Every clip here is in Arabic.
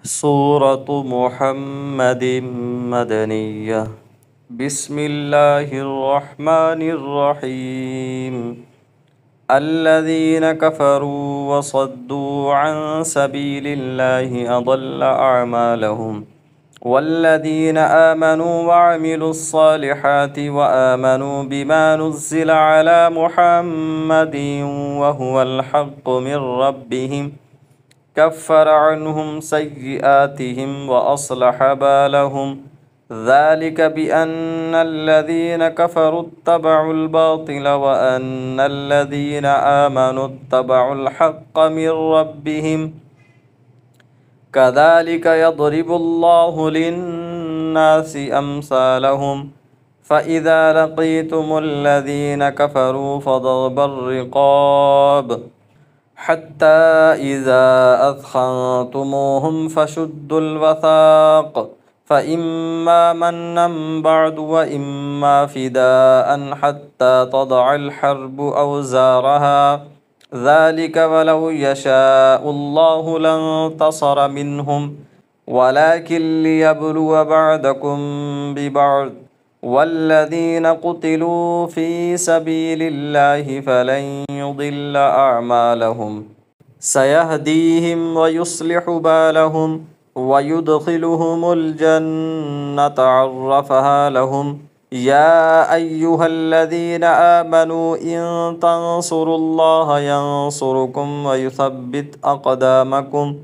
سورة محمد مدنية. بسم الله الرحمن الرحيم. الذين كفروا وصدوا عن سبيل الله أضل أعمالهم، والذين آمنوا وعملوا الصالحات وآمنوا بما نزل على محمد وهو الحق من ربهم كفر عنهم سيئاتهم وأصلح بالهم. ذلك بأن الذين كفروا اتبعوا الباطل وأن الذين آمنوا اتبعوا الحق من ربهم. كذلك يضرب الله للناس أمثالهم. فإذا لقيتم الذين كفروا فضرب الرقاب حتى إذا أثخنتموهم فشدوا الوثاق، فإما منا بعد وإما فداء حتى تضع الحرب أوزارها. ذلك ولو يشاء الله لانتصر منهم، ولكن ليبلو بعضكم ببعض. والذين قتلوا في سبيل الله فلن يضل أعمالهم، سيهديهم ويصلح بالهم ويدخلهم الجنة عرفها لهم. يا أيها الذين آمنوا إن تنصروا الله ينصركم ويثبت أقدامكم.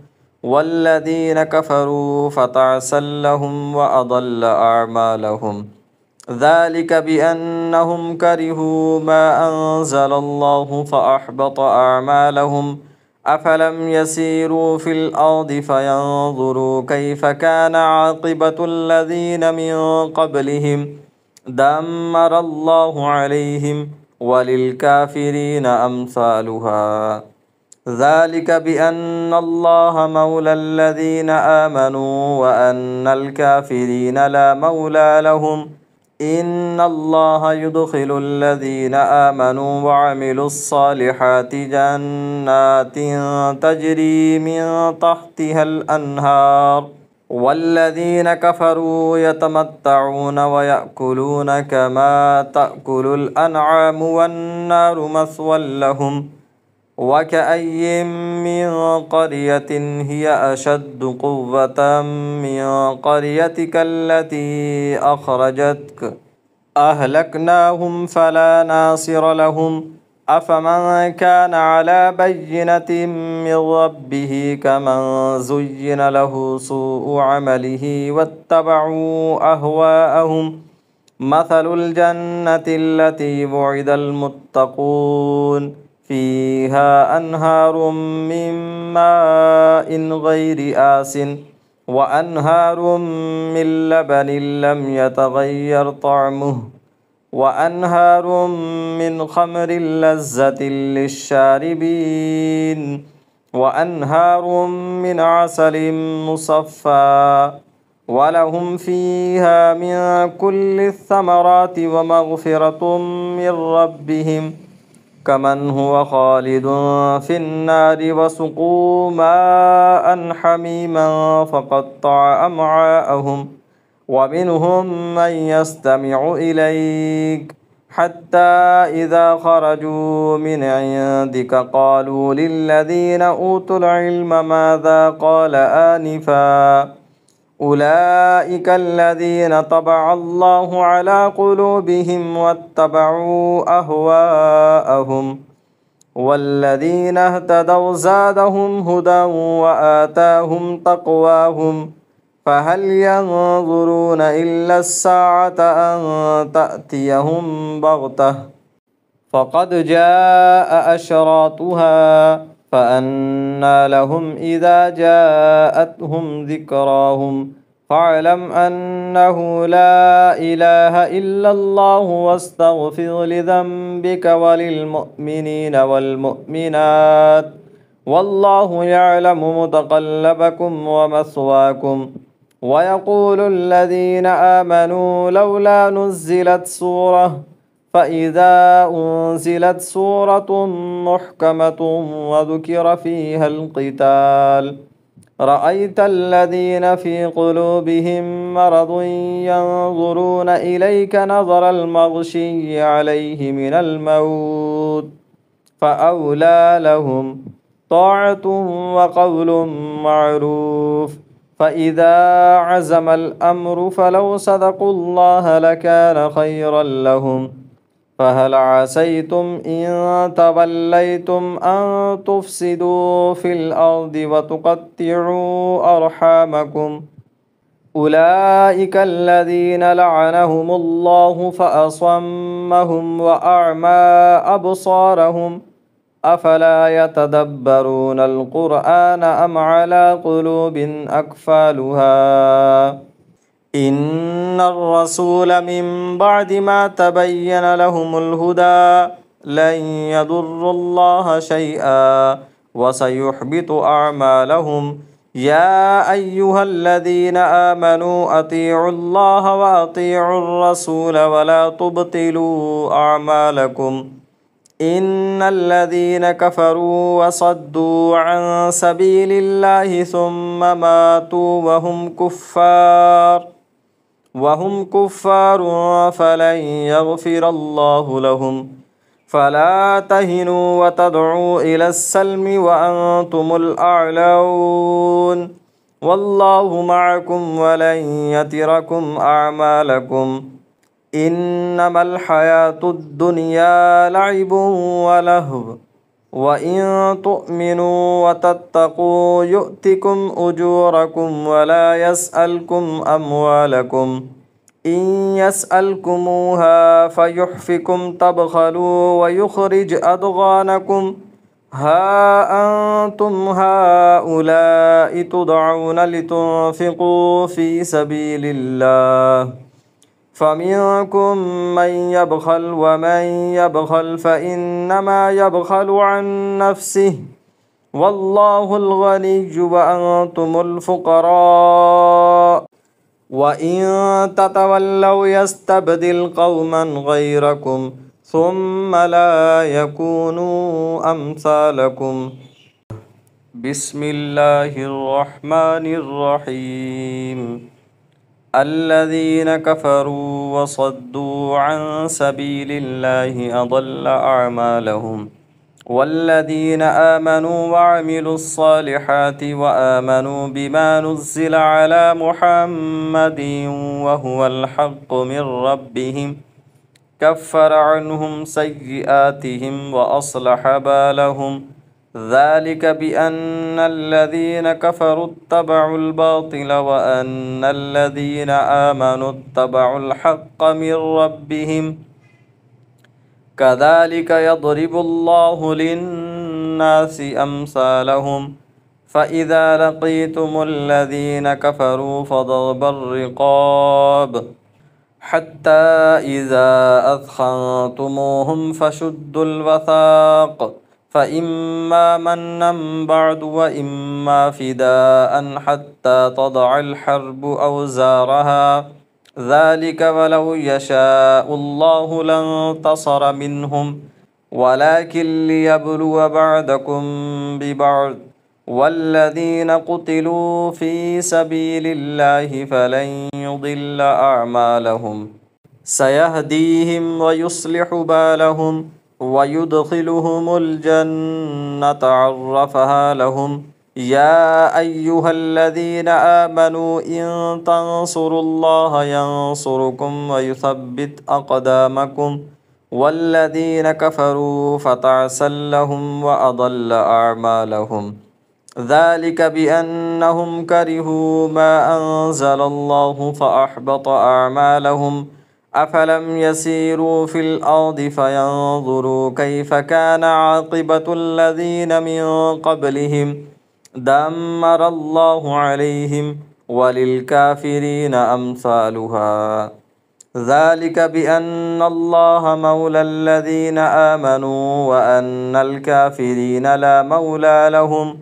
والذين كفروا فتعسا لهم وأضل أعمالهم. ذلك بأنهم كرهوا ما أنزل الله فأحبط أعمالهم. أفلم يسيروا في الأرض فينظروا كيف كان عاقبة الذين من قبلهم دمر الله عليهم وللكافرين أمثالها. ذلك بأن الله مولى الذين آمنوا وأن الكافرين لا مولى لهم. إن الله يدخل الذين آمنوا وعملوا الصالحات جنات تجري من تحتها الأنهار، والذين كفروا يتمتعون ويأكلون كما تأكل الأنعام والنار مثوى لهم. وكأي من قرية هي أشد قوة من قريتك التي أخرجتك أهلكناهم فلا ناصر لهم. أفمن كان على بينة من ربه كمن زين له سوء عمله واتبعوا أهواءهم. مثل الجنة التي وعد المتقون فيها أنهار من ماء غير آسٍ وأنهار من لبن لم يتغير طعمه وأنهار من خمر لذة للشاربين وأنهار من عسل مصفى ولهم فيها من كل الثمرات ومغفرة من ربهم كمن هو خالد في النار وسقوا ماء حميما فقطع أمعاءهم. ومنهم من يستمع إليك حتى إذا خرجوا من عندك قالوا للذين أوتوا العلم ماذا قال آنفا أولئك الذين طبع الله على قلوبهم واتبعوا أهواءهم. والذين اهتدوا زادهم هدى وآتاهم تقواهم. فهل ينظرون إلا الساعة أن تأتيهم بغتة فقد جاء أشراطها فأنى لهم إذا جاءتهم ذكراهم. فاعلم أنه لا إله إلا الله واستغفر لذنبك وللمؤمنين والمؤمنات والله يعلم متقلبكم ومثواكم. ويقول الذين آمنوا لولا نزلت سورة فإذا أنزلت سورة محكمة وذكر فيها القتال رأيت الذين في قلوبهم مرض ينظرون إليك نظر المغشي عليه من الموت فأولى لهم طاعة وقول معروف فإذا عزم الأمر فلو صدقوا الله لكان خيرا لهم فهل عسيتم إن توليتم أن تفسدوا في الأرض وتقطعوا أرحامكم أولئك الذين لعنهم الله فأصمهم وأعمى أبصارهم أفلا يتدبرون القرآن أم على قلوب أقفالها إن الرسول من بعد ما تبين لهم الهدى لن يضروا الله شيئا وسيحبط أعمالهم يا أيها الذين آمنوا أطيعوا الله وأطيعوا الرسول ولا تبطلوا أعمالكم إن الذين كفروا وصدوا عن سبيل الله ثم ماتوا وهم كفار فلن يغفر الله لهم فلا تهنوا وتدعوا إلى السلم وأنتم الأعلون والله معكم ولن يتركم أعمالكم إنما الحياة الدنيا لعب ولهو وإن تؤمنوا وتتقوا يؤتكم أجوركم ولا يسألكم أموالكم إن يسألكموها فيحفكم تبخلوا ويخرج أضغانكم ها أنتم هؤلاء تدعون لتنفقوا في سبيل الله فمنكم من يبخل ومن يبخل فإنما يبخل عن نفسه والله الغني وأنتم الفقراء وإن تتولوا يستبدل قوما غيركم ثم لا يكونوا أمثالكم بسم الله الرحمن الرحيم الذين كفروا وصدوا عن سبيل الله أضل أعمالهم والذين آمنوا وعملوا الصالحات وآمنوا بما نزل على محمد وهو الحق من ربهم كفر عنهم سيئاتهم وأصلح بالهم ذلك بأن الذين كفروا اتبعوا الباطل وأن الذين آمنوا اتبعوا الحق من ربهم كذلك يضرب الله للناس أمثالهم فإذا لقيتم الذين كفروا فضرب الرقاب حتى إذا أثخنتموهم فشدوا الوثاق فإما منا بعد وإما فداء حتى تضع الحرب أوزارها ذلك ولو يشاء الله لانتصر منهم ولكن ليبلو بعضكم ببعض والذين قتلوا في سبيل الله فلن يضل أعمالهم سيهديهم ويصلح بالهم ويدخلهم الجنة عرفها لهم يا أيها الذين آمنوا إن تنصروا الله ينصركم ويثبت أقدامكم والذين كفروا فتعسا لهم وأضل أعمالهم ذلك بأنهم كرهوا ما أنزل الله فأحبط أعمالهم أفلم يسيروا في الأرض فينظروا كيف كان عاقبة الذين من قبلهم دمر الله عليهم وللكافرين أمثالها ذلك بأن الله مولى الذين آمنوا وأن الكافرين لا مولى لهم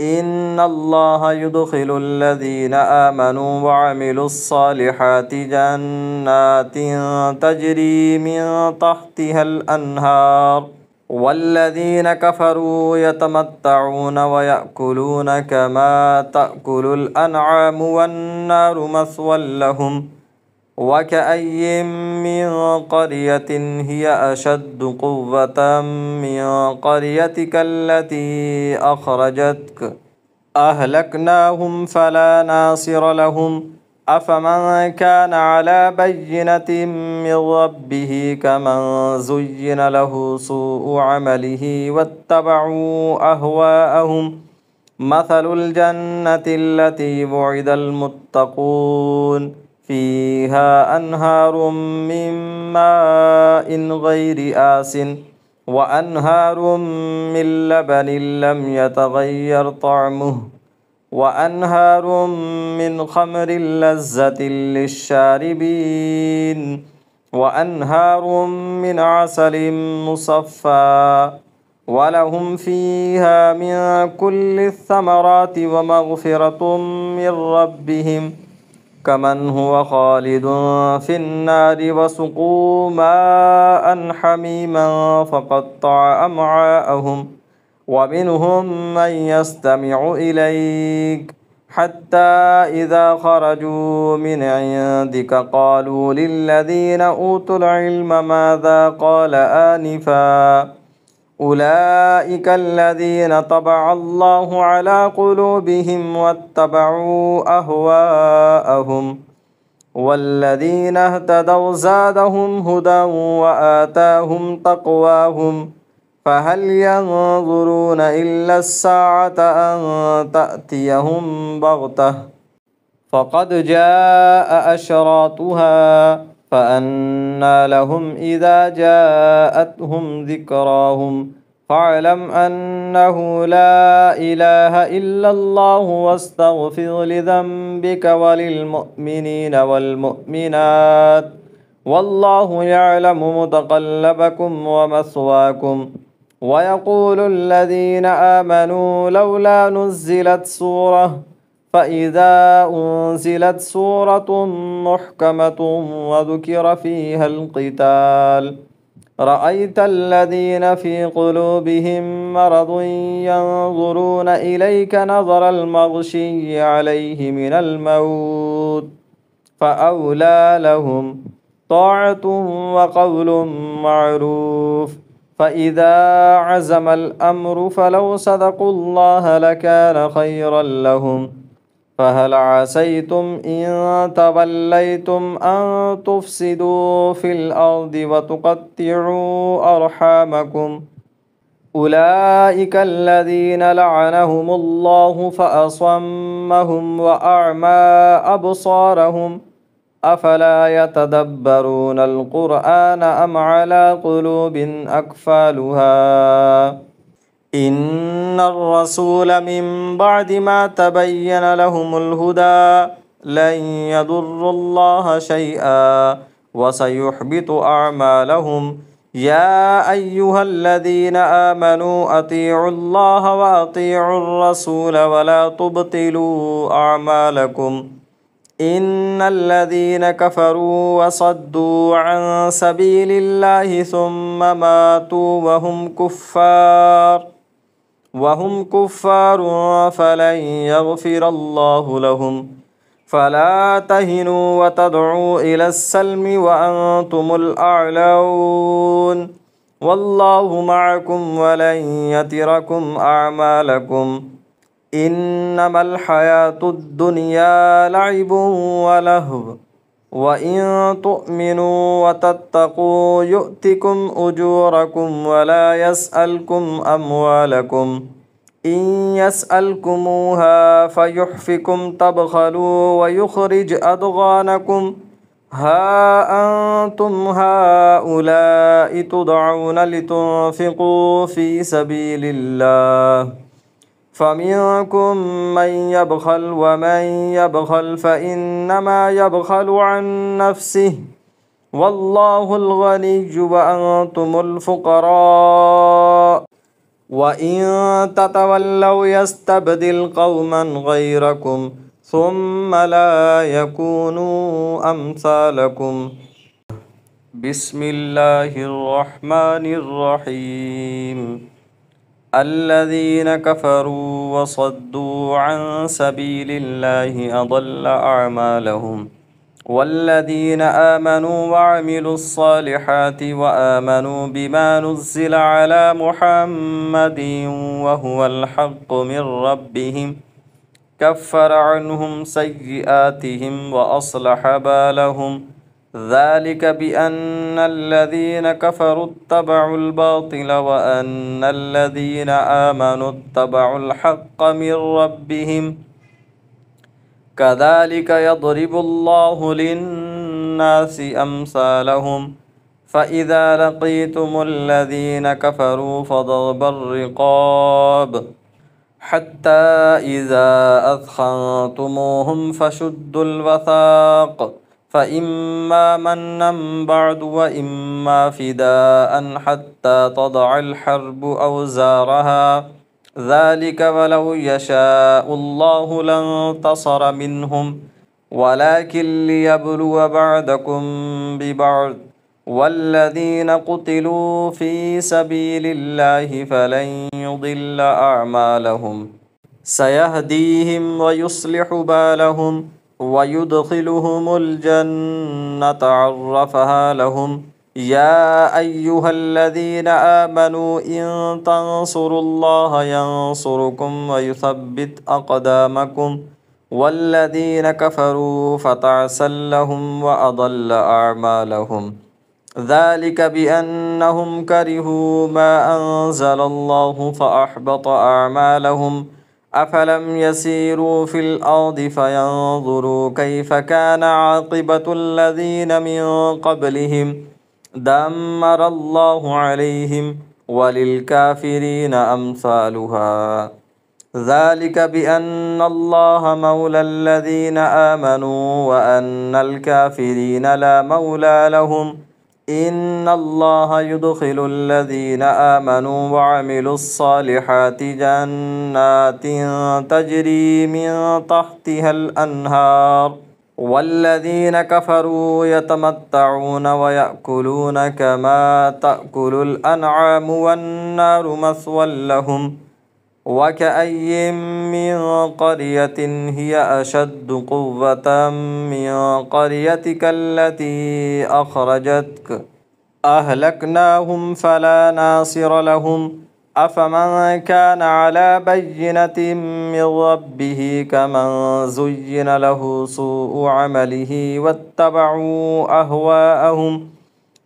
إن الله يدخل الذين آمنوا وعملوا الصالحات جنات تجري من تحتها الأنهار والذين كفروا يتمتعون ويأكلون كما تأكل الأنعام والنار مثوى لهم وكأي من قرية هي أشد قوة من قريتك التي أخرجتك أهلكناهم فلا ناصر لهم أفمن كان على بينة من ربه كمن زين له سوء عمله واتبعوا أهواءهم مثل الجنة التي وعد المتقون فيها أنهار من ماء غير آسٍ وأنهار من لبن لم يتغير طعمه وأنهار من خمر لذة للشاربين وأنهار من عسل مصفى ولهم فيها من كل الثمرات ومغفرة من ربهم كمن هو خالد في النار وسقوا ماء حميما فقطع أمعاءهم ومنهم من يستمع إليك حتى إذا خرجوا من عندك قالوا للذين أوتوا العلم ماذا قال آنفا أولئك الذين طبع الله على قلوبهم واتبعوا أهواءهم والذين اهتدوا زادهم هدى وآتاهم تقواهم فهل ينظرون إلا الساعة أن تأتيهم بغتة فقد جاء أشراطها فأنى لهم إذا جاءتهم ذكراهم فاعلم أنه لا إله إلا الله واستغفر لذنبك وللمؤمنين والمؤمنات والله يعلم متقلبكم ومثواكم ويقول الذين آمنوا لولا نزلت سورة فإذا أنزلت سورة محكمة وذكر فيها القتال رأيت الذين في قلوبهم مرض ينظرون إليك نظر المغشي عليه من الموت فأولى لهم طاعة وقول معروف فإذا عزم الأمر فلو صدقوا الله لكان خيرا لهم فهل عسيتم إن توليتم أن تفسدوا في الأرض وتقطعوا أرحامكم أولئك الذين لعنهم الله فأصمهم وأعمى أبصارهم أفلا يتدبرون القرآن أم على قلوب أقفالها إن الرسول من بعد ما تبين لهم الهدى لن يضروا الله شيئا وسيحبط أعمالهم يا أيها الذين آمنوا أطيعوا الله وأطيعوا الرسول ولا تبطلوا أعمالكم إن الذين كفروا وصدوا عن سبيل الله ثم ماتوا وهم كفار فلن يغفر الله لهم فلا تهنوا وتدعوا إلى السلم وأنتم الأعلون والله معكم ولن يتركم أعمالكم إنما الحياة الدنيا لعب ولهو وإن تؤمنوا وتتقوا يؤتكم أجوركم ولا يسألكم أموالكم إن يسألكموها فيحفكم تبخلوا ويخرج أضغانكم ها أنتم هؤلاء تدعون لتنفقوا في سبيل الله فمنكم من يبخل ومن يبخل فإنما يبخل عن نفسه والله الغني وأنتم الفقراء وإن تتولوا يستبدل قوما غيركم ثم لا يكونوا أمثالكم بسم الله الرحمن الرحيم الذين كفروا وصدوا عن سبيل الله أضل أعمالهم والذين آمنوا وعملوا الصالحات وآمنوا بما نزل على محمد وهو الحق من ربهم كفر عنهم سيئاتهم وأصلح بالهم ذلك بأن الذين كفروا اتبعوا الباطل وأن الذين آمنوا اتبعوا الحق من ربهم كذلك يضرب الله للناس أمثالهم فإذا لقيتم الذين كفروا فضرب الرقاب حتى إذا أثخنتموهم فشدوا الوثاق فإما منا بعد وإما فداء حتى تضع الحرب أوزارها ذلك ولو يشاء الله لانتصر منهم ولكن ليبلو بعضكم ببعض والذين قتلوا في سبيل الله فلن يضل أعمالهم سيهديهم ويصلح بالهم ويدخلهم الجنة عرفها لهم يا أيها الذين آمنوا إن تنصروا الله ينصركم ويثبت أقدامكم والذين كفروا فتعسا لهم وأضل أعمالهم ذلك بأنهم كرهوا ما أنزل الله فأحبط أعمالهم أفلم يسيروا في الأرض فينظروا كيف كان عاقبة الذين من قبلهم دمر الله عليهم وللكافرين أمثالها ذلك بأن الله مولى الذين آمنوا وأن الكافرين لا مولى لهم إن الله يدخل الذين آمنوا وعملوا الصالحات جنات تجري من تحتها الأنهار والذين كفروا يتمتعون ويأكلون كما تأكل الأنعام والنار مثوى لهم وكأي من قرية هي أشد قوة من قريتك التي أخرجتك أهلكناهم فلا ناصر لهم أفمن كان على بينة من ربه كمن زين له سوء عمله واتبعوا أهواءهم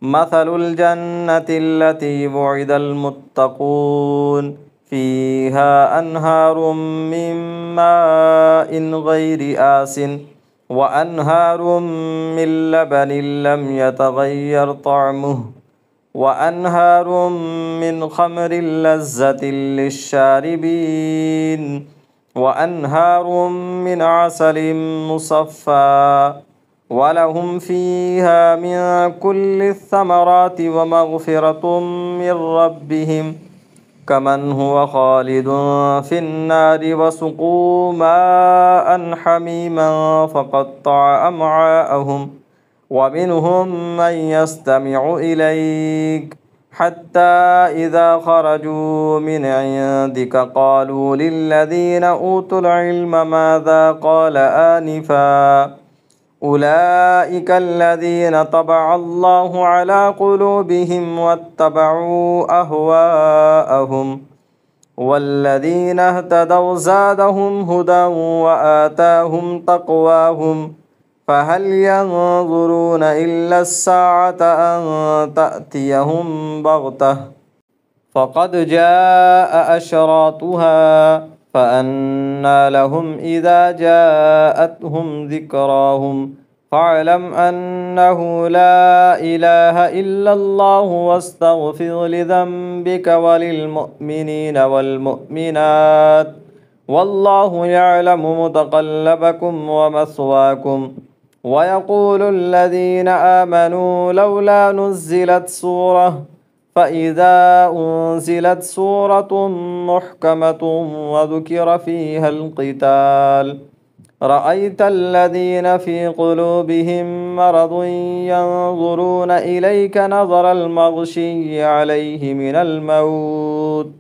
مثل الجنة التي وعد المتقون فيها أنهار من ماء غير آس وأنهار من لبن لم يتغير طعمه وأنهار من خمر لذة للشاربين وأنهار من عسل مصفى ولهم فيها من كل الثمرات ومغفرة من ربهم كمن هو خالد في النار وسقوا ماء حميما فقطع أمعاءهم ومنهم من يستمع إليك حتى إذا خرجوا من عندك قالوا للذين أوتوا العلم ماذا قال آنفا أولئك الذين طبع الله على قلوبهم واتبعوا أهواءهم والذين اهتدوا زادهم هدى وآتاهم تقواهم فهل ينظرون إلا الساعة أن تأتيهم بغتة فقد جاء أشراطها فأنى لهم إذا جاءتهم ذكراهم فاعلم أنه لا إله إلا الله واستغفر لذنبك وللمؤمنين والمؤمنات والله يعلم متقلبكم ومثواكم ويقول الذين آمنوا لولا نزلت سورة فإذا أنزلت سورة محكمة وذكر فيها القتال رأيت الذين في قلوبهم مرض ينظرون إليك نظر المغشي عليه من الموت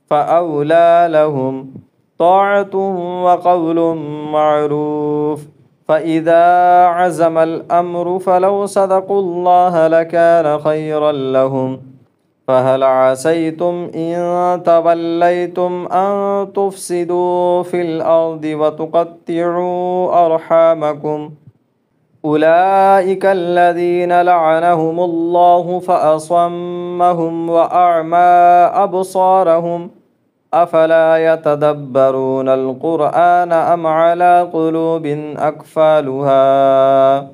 فأولى لهم طاعة وقول معروف. فإذا عزم الأمر فلو صدقوا الله لكان خيرا لهم. فهل عسيتم إن توليتم أن تفسدوا في الأرض وتقطعوا أرحامكم أولئك الذين لعنهم الله فأصمهم وأعمى أبصارهم أفلا يتدبرون القرآن أم على قلوب أقفالها.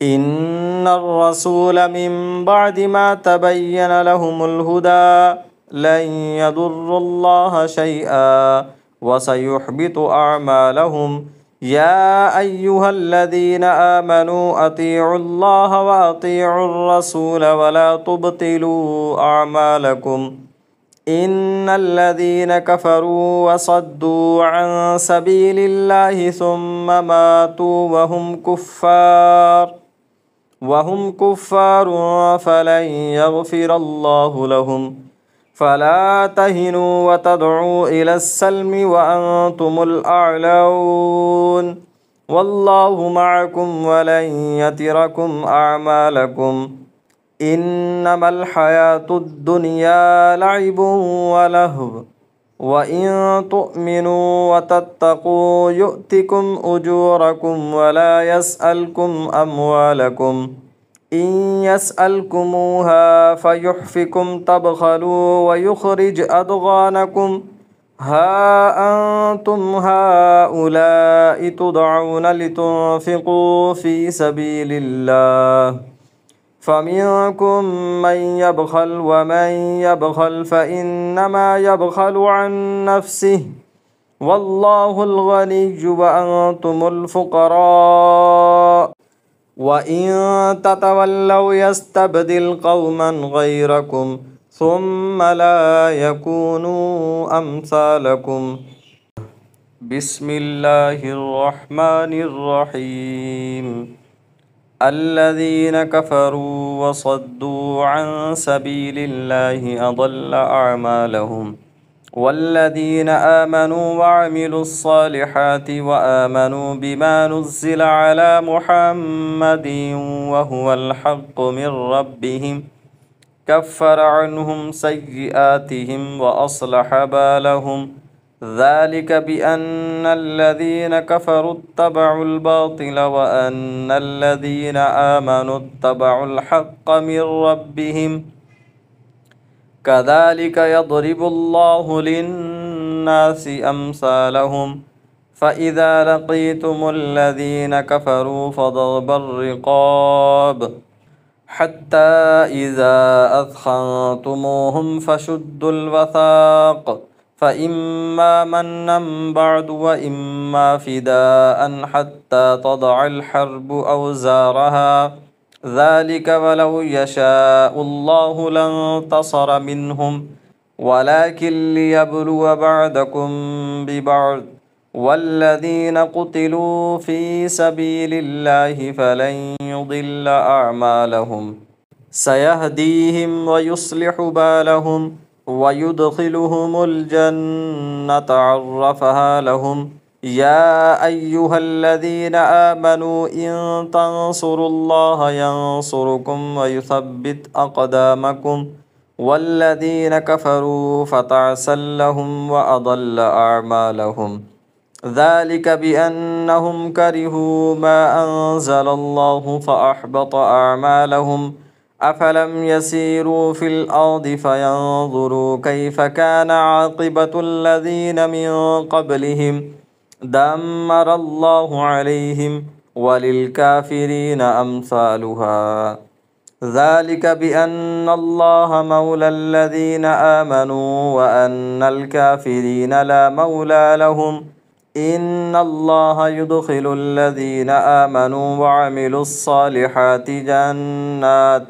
إن الرسول من بعد ما تبين لهم الهدى لن يضروا الله شيئا وسيحبط أعمالهم. يا أيها الذين آمنوا أطيعوا الله وأطيعوا الرسول ولا تبطلوا أعمالكم. إن الذين كفروا وصدوا عن سبيل الله ثم ماتوا وهم كفار فلن يغفر الله لهم. فلا تهنوا وتدعوا إلى السلم وأنتم الأعلون والله معكم ولن يتركم أعمالكم. إنما الحياة الدنيا لعب ولهو وإن تؤمنوا وتتقوا يؤتكم أجوركم ولا يسألكم أموالكم. إن يسألكموها فيحفكم تبخلوا ويخرج أضغانكم. ها أنتم هؤلاء تدعون لتنفقوا في سبيل الله فمنكم من يبخل ومن يبخل فإنما يبخل عن نفسه والله الغني وأنتم الفقراء وإن تتولوا يستبدل قوما غيركم ثم لا يكونوا أمثالكم. بسم الله الرحمن الرحيم. الذين كفروا وصدوا عن سبيل الله أضل أعمالهم. والذين آمنوا وعملوا الصالحات وآمنوا بما نزل على محمد وهو الحق من ربهم كفر عنهم سيئاتهم وأصلح بالهم. ذلك بأن الذين كفروا اتبعوا الباطل وأن الذين آمنوا اتبعوا الحق من ربهم. كذلك يضرب الله للناس أمثالهم. فإذا لقيتم الذين كفروا فضرب الرقاب حتى إذا أثخنتموهم فشدوا الوثاق فإما منا بعد وإما فداء حتى تضع الحرب أوزارها. ذلك ولو يشاء الله لانتصر منهم ولكن ليبلو بعضكم ببعض. والذين قتلوا في سبيل الله فلن يضل أعمالهم سيهديهم ويصلح بالهم ويدخلهم الجنة عرفها لهم. يا أيها الذين آمنوا إن تنصروا الله ينصركم ويثبت أقدامكم. والذين كفروا فتعسا لهم وأضل أعمالهم. ذلك بأنهم كرهوا ما أنزل الله فأحبط أعمالهم. أفلم يسيروا في الأرض فينظروا كيف كان عاقبة الذين من قبلهم دمر الله عليهم وللكافرين أمثالها. ذلك بأن الله مولى الذين آمنوا وأن الكافرين لا مولى لهم. إن الله يدخل الذين آمنوا وعملوا الصالحات جنات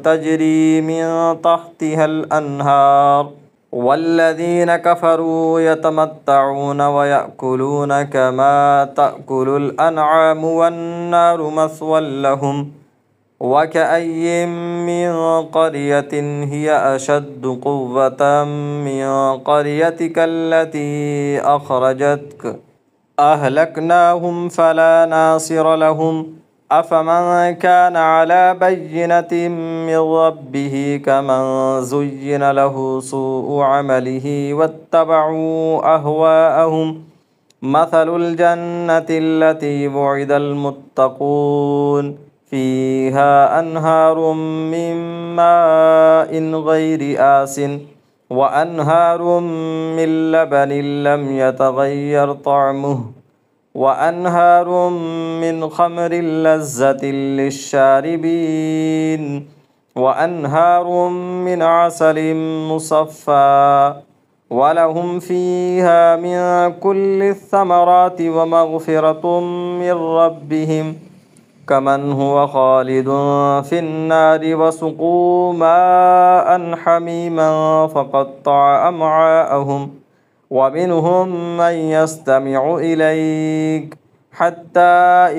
تجري من تحتها الأنهار والذين كفروا يتمتعون ويأكلون كما تأكل الأنعام والنار مثوى لهم وكأي من قرية هي أشد قوة من قريتك التي أخرجتك أهلكناهم فلا ناصر لهم أفمن كان على بينة من ربه كمن زين له سوء عمله واتبعوا أهواءهم مثل الجنة التي وعد المتقون فيها أنهار من ماء غير آسٍ وأنهار من لبن لم يتغير طعمه وأنهار من خمر لذة للشاربين وأنهار من عسل مصفى ولهم فيها من كل الثمرات ومغفرة من ربهم كمن هو خالد في النار وسقوا ماء حميما فقطع أمعاءهم ومنهم من يستمع إليك حتى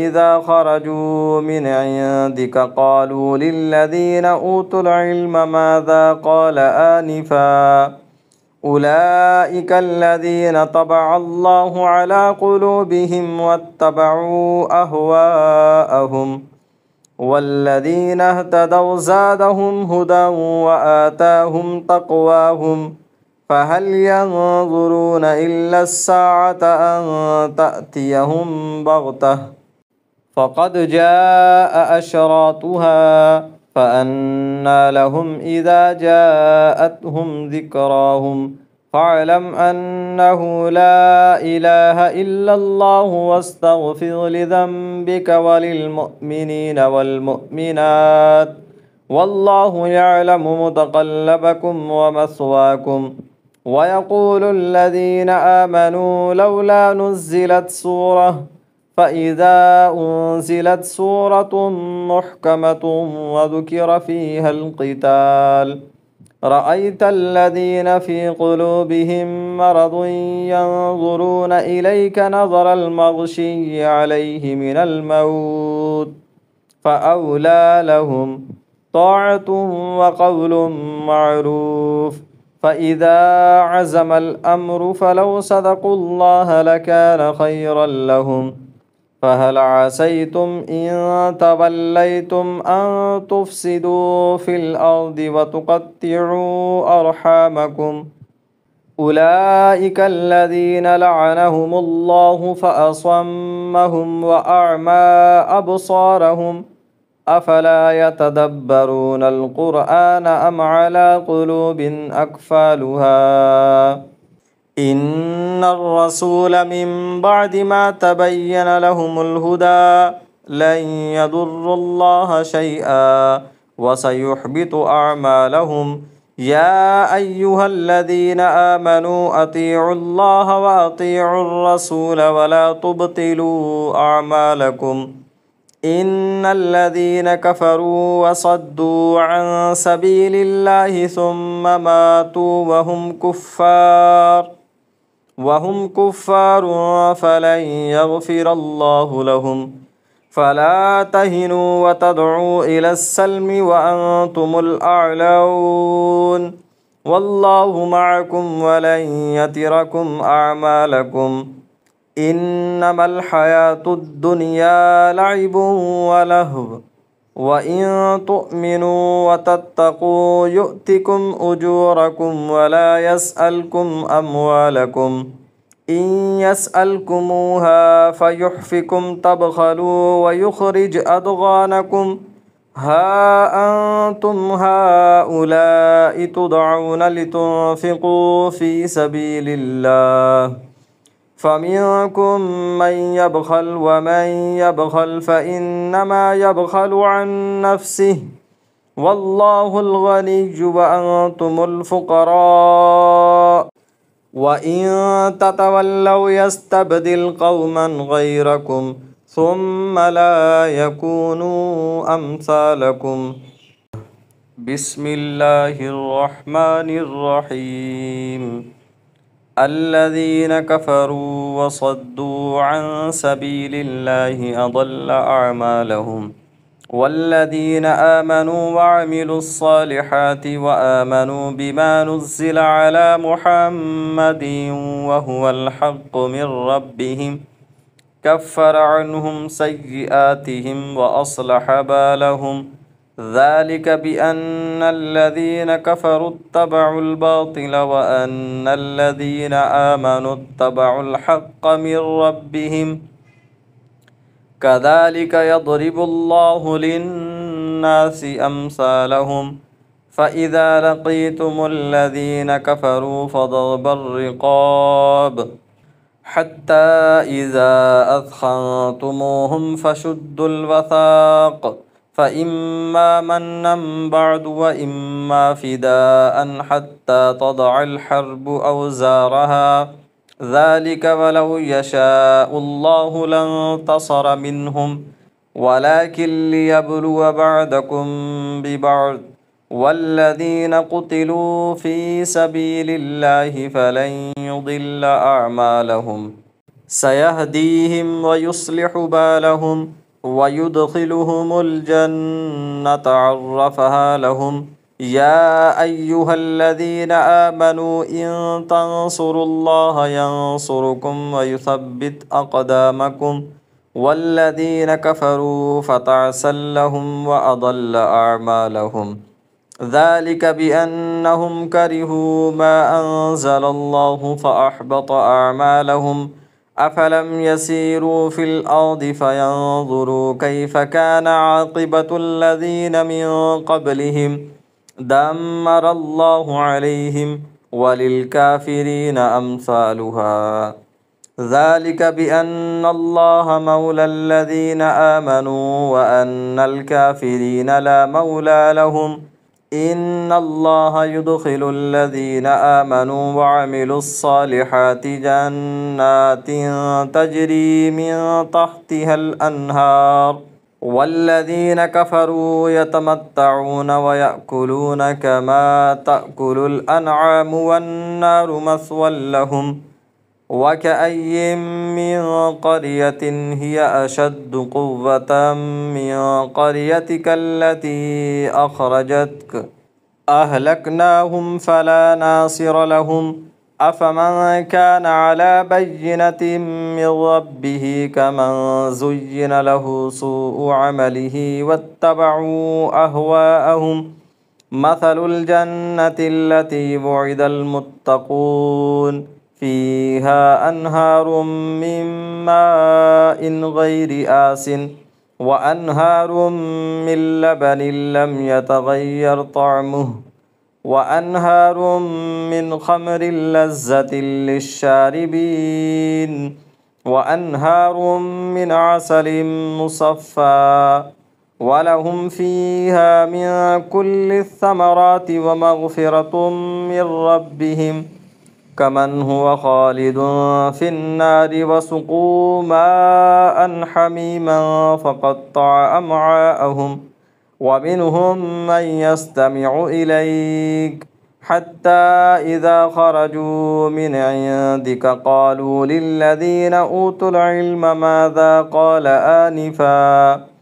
إذا خرجوا من عندك قالوا للذين أوتوا العلم ماذا قال آنفا أولئك الذين طبع الله على قلوبهم واتبعوا أهواءهم والذين اهتدوا زادهم هدى وآتاهم تقواهم فهل ينظرون إلا الساعة أن تأتيهم بغتة فقد جاء أشراطها فأنى لهم إذا جاءتهم ذكراهم فاعلم أنه لا إله إلا الله واستغفر لذنبك وللمؤمنين والمؤمنات والله يعلم متقلبكم ومثواكم ويقول الذين آمنوا لولا نزلت سورة فإذا أنزلت سورة محكمة وذكر فيها القتال رأيت الذين في قلوبهم مرض ينظرون إليك نظر المغشي عليه من الموت فأولى لهم طاعة وقول معروف فإذا عزم الأمر فلو صدقوا الله لكان خيرا لهم فهل عسيتم إن توليتم أن تفسدوا في الأرض وتقطعوا أرحامكم أولئك الذين لعنهم الله فأصمهم وأعمى أبصارهم أفلا يتدبرون القرآن أم على قلوب أقفالها إن الرسول من بعد ما تبين لهم الهدى لن يضروا الله شيئا وسيحبط أعمالهم يا أيها الذين آمنوا أطيعوا الله وأطيعوا الرسول ولا تبطلوا أعمالكم إن الذين كفروا وصدوا عن سبيل الله ثم ماتوا وهم كفار فلن يغفر الله لهم فلا تهنوا وتدعوا إلى السلم وأنتم الأعلون والله معكم ولن يتركم أعمالكم إنما الحياة الدنيا لعب ولهو وإن تؤمنوا وتتقوا يؤتكم أجوركم ولا يسألكم أموالكم إن يسألكموها فيحفكم تبخلوا ويخرج أضغانكم ها أنتم هؤلاء تدعون لتنفقوا في سبيل الله فمنكم من يبخل ومن يبخل فإنما يبخل عن نفسه والله الغني وأنتم الفقراء وإن تتولوا يستبدل قوما غيركم ثم لا يكونوا أمثالكم بسم الله الرحمن الرحيم الذين كفروا وصدوا عن سبيل الله أضل أعمالهم والذين آمنوا وعملوا الصالحات وآمنوا بما نزل على محمد وهو الحق من ربهم كفر عنهم سيئاتهم وأصلح بالهم ذلك بأن الذين كفروا اتبعوا الباطل وأن الذين آمنوا اتبعوا الحق من ربهم كذلك يضرب الله للناس أمثالهم فإذا لقيتم الذين كفروا فضرب الرقاب حتى إذا أثخنتموهم فشدوا الوثاق فإما منا بعد وإما فداء حتى تضع الحرب أوزارها ذلك ولو يشاء الله لانتصر منهم ولكن ليبلو بعضكم ببعض والذين قتلوا في سبيل الله فلن يضل أعمالهم سيهديهم ويصلح بالهم ويدخلهم الجنة عرفها لهم يا أيها الذين آمنوا إن تنصروا الله ينصركم ويثبت أقدامكم والذين كفروا فتعسا لهم وأضل أعمالهم ذلك بأنهم كرهوا ما أنزل الله فأحبط أعمالهم أفلم يسيروا في الأرض فينظروا كيف كان عاقبة الذين من قبلهم دمر الله عليهم وللكافرين أمثالها ذلك بأن الله مولى الذين آمنوا وأن الكافرين لا مولى لهم إن الله يدخل الذين آمنوا وعملوا الصالحات جنات تجري من تحتها الأنهار والذين كفروا يتمتعون ويأكلون كما تأكل الأنعام والنار مثوى لهم وكأي من قرية هي أشد قوة من قريتك التي أخرجتك أهلكناهم فلا ناصر لهم أفمن كان على بينة من ربه كمن زين له سوء عمله واتبعوا أهواءهم مثل الجنة التي وعد المتقون فيها أنهار من ماء غير آس وأنهار من لبن لم يتغير طعمه وأنهار من خمر لذة للشاربين وأنهار من عسل مصفى ولهم فيها من كل الثمرات ومغفرة من ربهم كمن هو خالد في النار وسقوا ماء حميما فقطع أمعاءهم ومنهم من يستمع إليك حتى إذا خرجوا من عندك قالوا للذين أوتوا العلم ماذا قال آنفا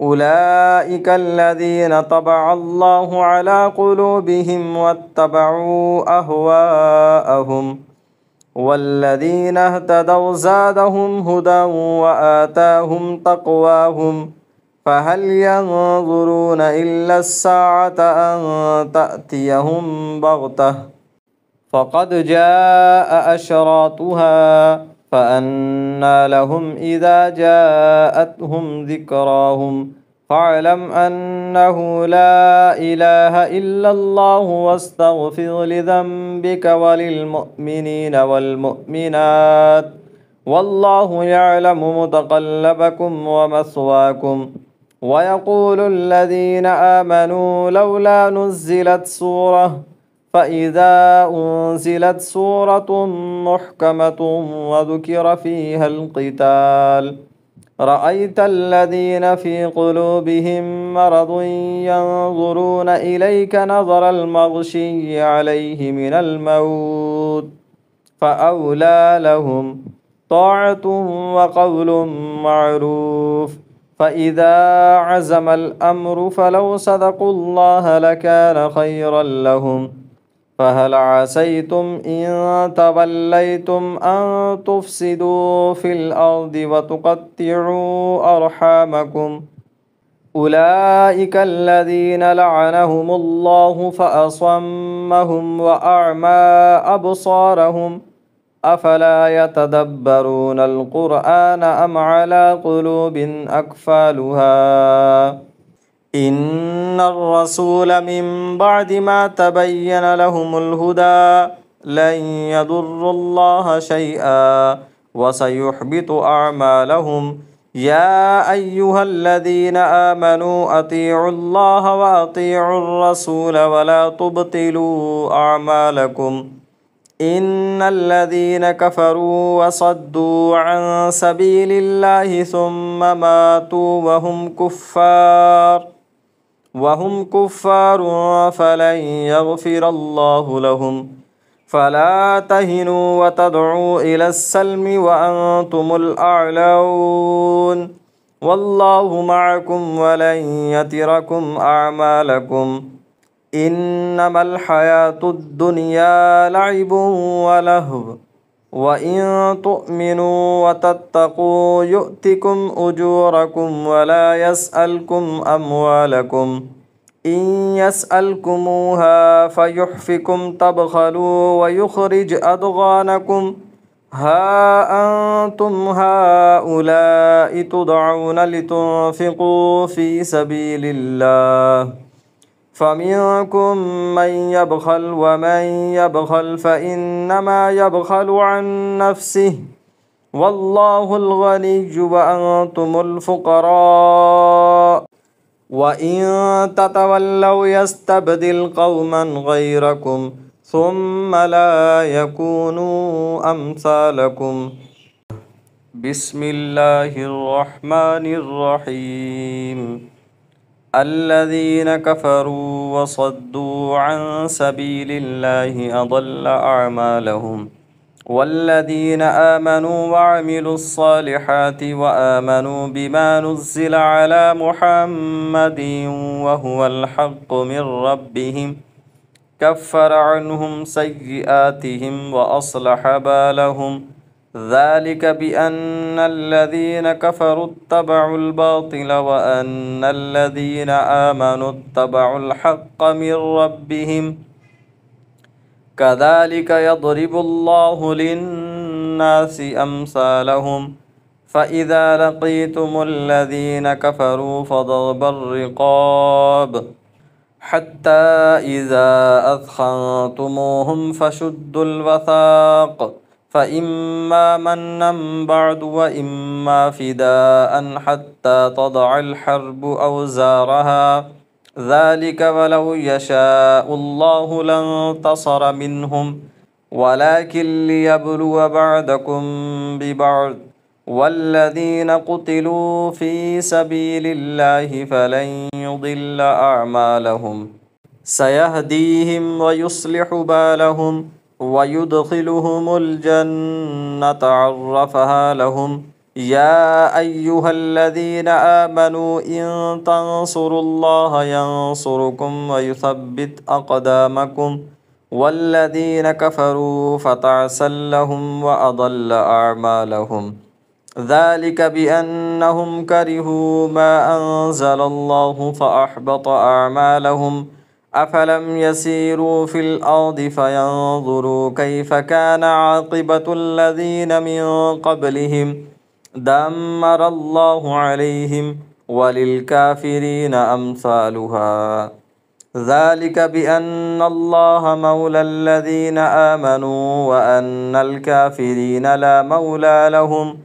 أولئك الذين طبع الله على قلوبهم واتبعوا أهواءهم والذين اهتدوا زادهم هدى وآتاهم تقواهم فهل ينظرون إلا الساعة أن تأتيهم بغتة فقد جاء أشراطها فأنى لهم إذا جاءتهم ذكراهم فاعلم أنه لا إله إلا الله واستغفر لذنبك وللمؤمنين والمؤمنات والله يعلم متقلبكم ومثواكم ويقول الذين آمنوا لولا نزلت سورة فإذا أنزلت سورة محكمة وذكر فيها القتال رأيت الذين في قلوبهم مرض ينظرون إليك نظر المغشي عليه من الموت فأولى لهم طاعة وقول معروف. فإذا عزم الأمر فلو صدقوا الله لكان خيرا لهم. فهل عسيتم إن توليتم أن تفسدوا في الأرض وتقطعوا أرحامكم؟ أولئك الذين لعنهم الله فأصمهم وأعمى أبصارهم أفلا يتدبرون القرآن أم على قلوب أقفالها. إن الرسول من بعد ما تبين لهم الهدى لن يضروا الله شيئا وسيحبط أعمالهم. يا أيها الذين آمنوا أطيعوا الله وأطيعوا الرسول ولا تبطلوا أعمالكم. إن الذين كفروا وصدوا عن سبيل الله ثم ماتوا وهم كفار فلن يغفر الله لهم. فلا تهنوا وتدعوا إلى السلم وأنتم الأعلون والله معكم ولن يتركم أعمالكم. إنما الحياة الدنيا لعب ولهو وإن تؤمنوا وتتقوا يؤتكم أجوركم ولا يسألكم أموالكم. إن يسألكموها فيحفكم تبخلوا ويخرج أضغانكم. ها أنتم هؤلاء تدعون لتنفقوا في سبيل الله فمنكم من يبخل ومن يبخل فإنما يبخل عن نفسه والله الغني وأنتم الفقراء وإن تتولوا يستبدل قوما غيركم ثم لا يكونوا أمثالكم. بسم الله الرحمن الرحيم. الذين كفروا وصدوا عن سبيل الله أضل أعمالهم. والذين آمنوا وعملوا الصالحات وآمنوا بما نزل على محمد وهو الحق من ربهم كفر عنهم سيئاتهم وأصلح بالهم. ذلك بأن الذين كفروا اتبعوا الباطل وأن الذين آمنوا اتبعوا الحق من ربهم. كذلك يضرب الله للناس أمثالهم. فإذا لقيتم الذين كفروا فضرب الرقاب حتى إذا أثخنتموهم فشدوا الوثاق فإما منا بعد وإما فداء حتى تضع الحرب أوزارها. ذلك ولو يشاء الله لانتصر منهم ولكن ليبلو بعضكم ببعض. والذين قتلوا في سبيل الله فلن يضل أعمالهم سيهديهم ويصلح بالهم ويدخلهم الجنة عرفها لهم. يا أيها الذين آمنوا إن تنصروا الله ينصركم ويثبت أقدامكم. والذين كفروا فتعسا لهم وأضل أعمالهم. ذلك بأنهم كرهوا ما أنزل الله فأحبط أعمالهم. أفلم يسيروا في الأرض فينظروا كيف كان عاقبة الذين من قبلهم دمر الله عليهم وللكافرين أمثالها. ذلك بأن الله مولى الذين آمنوا وأن الكافرين لا مولى لهم.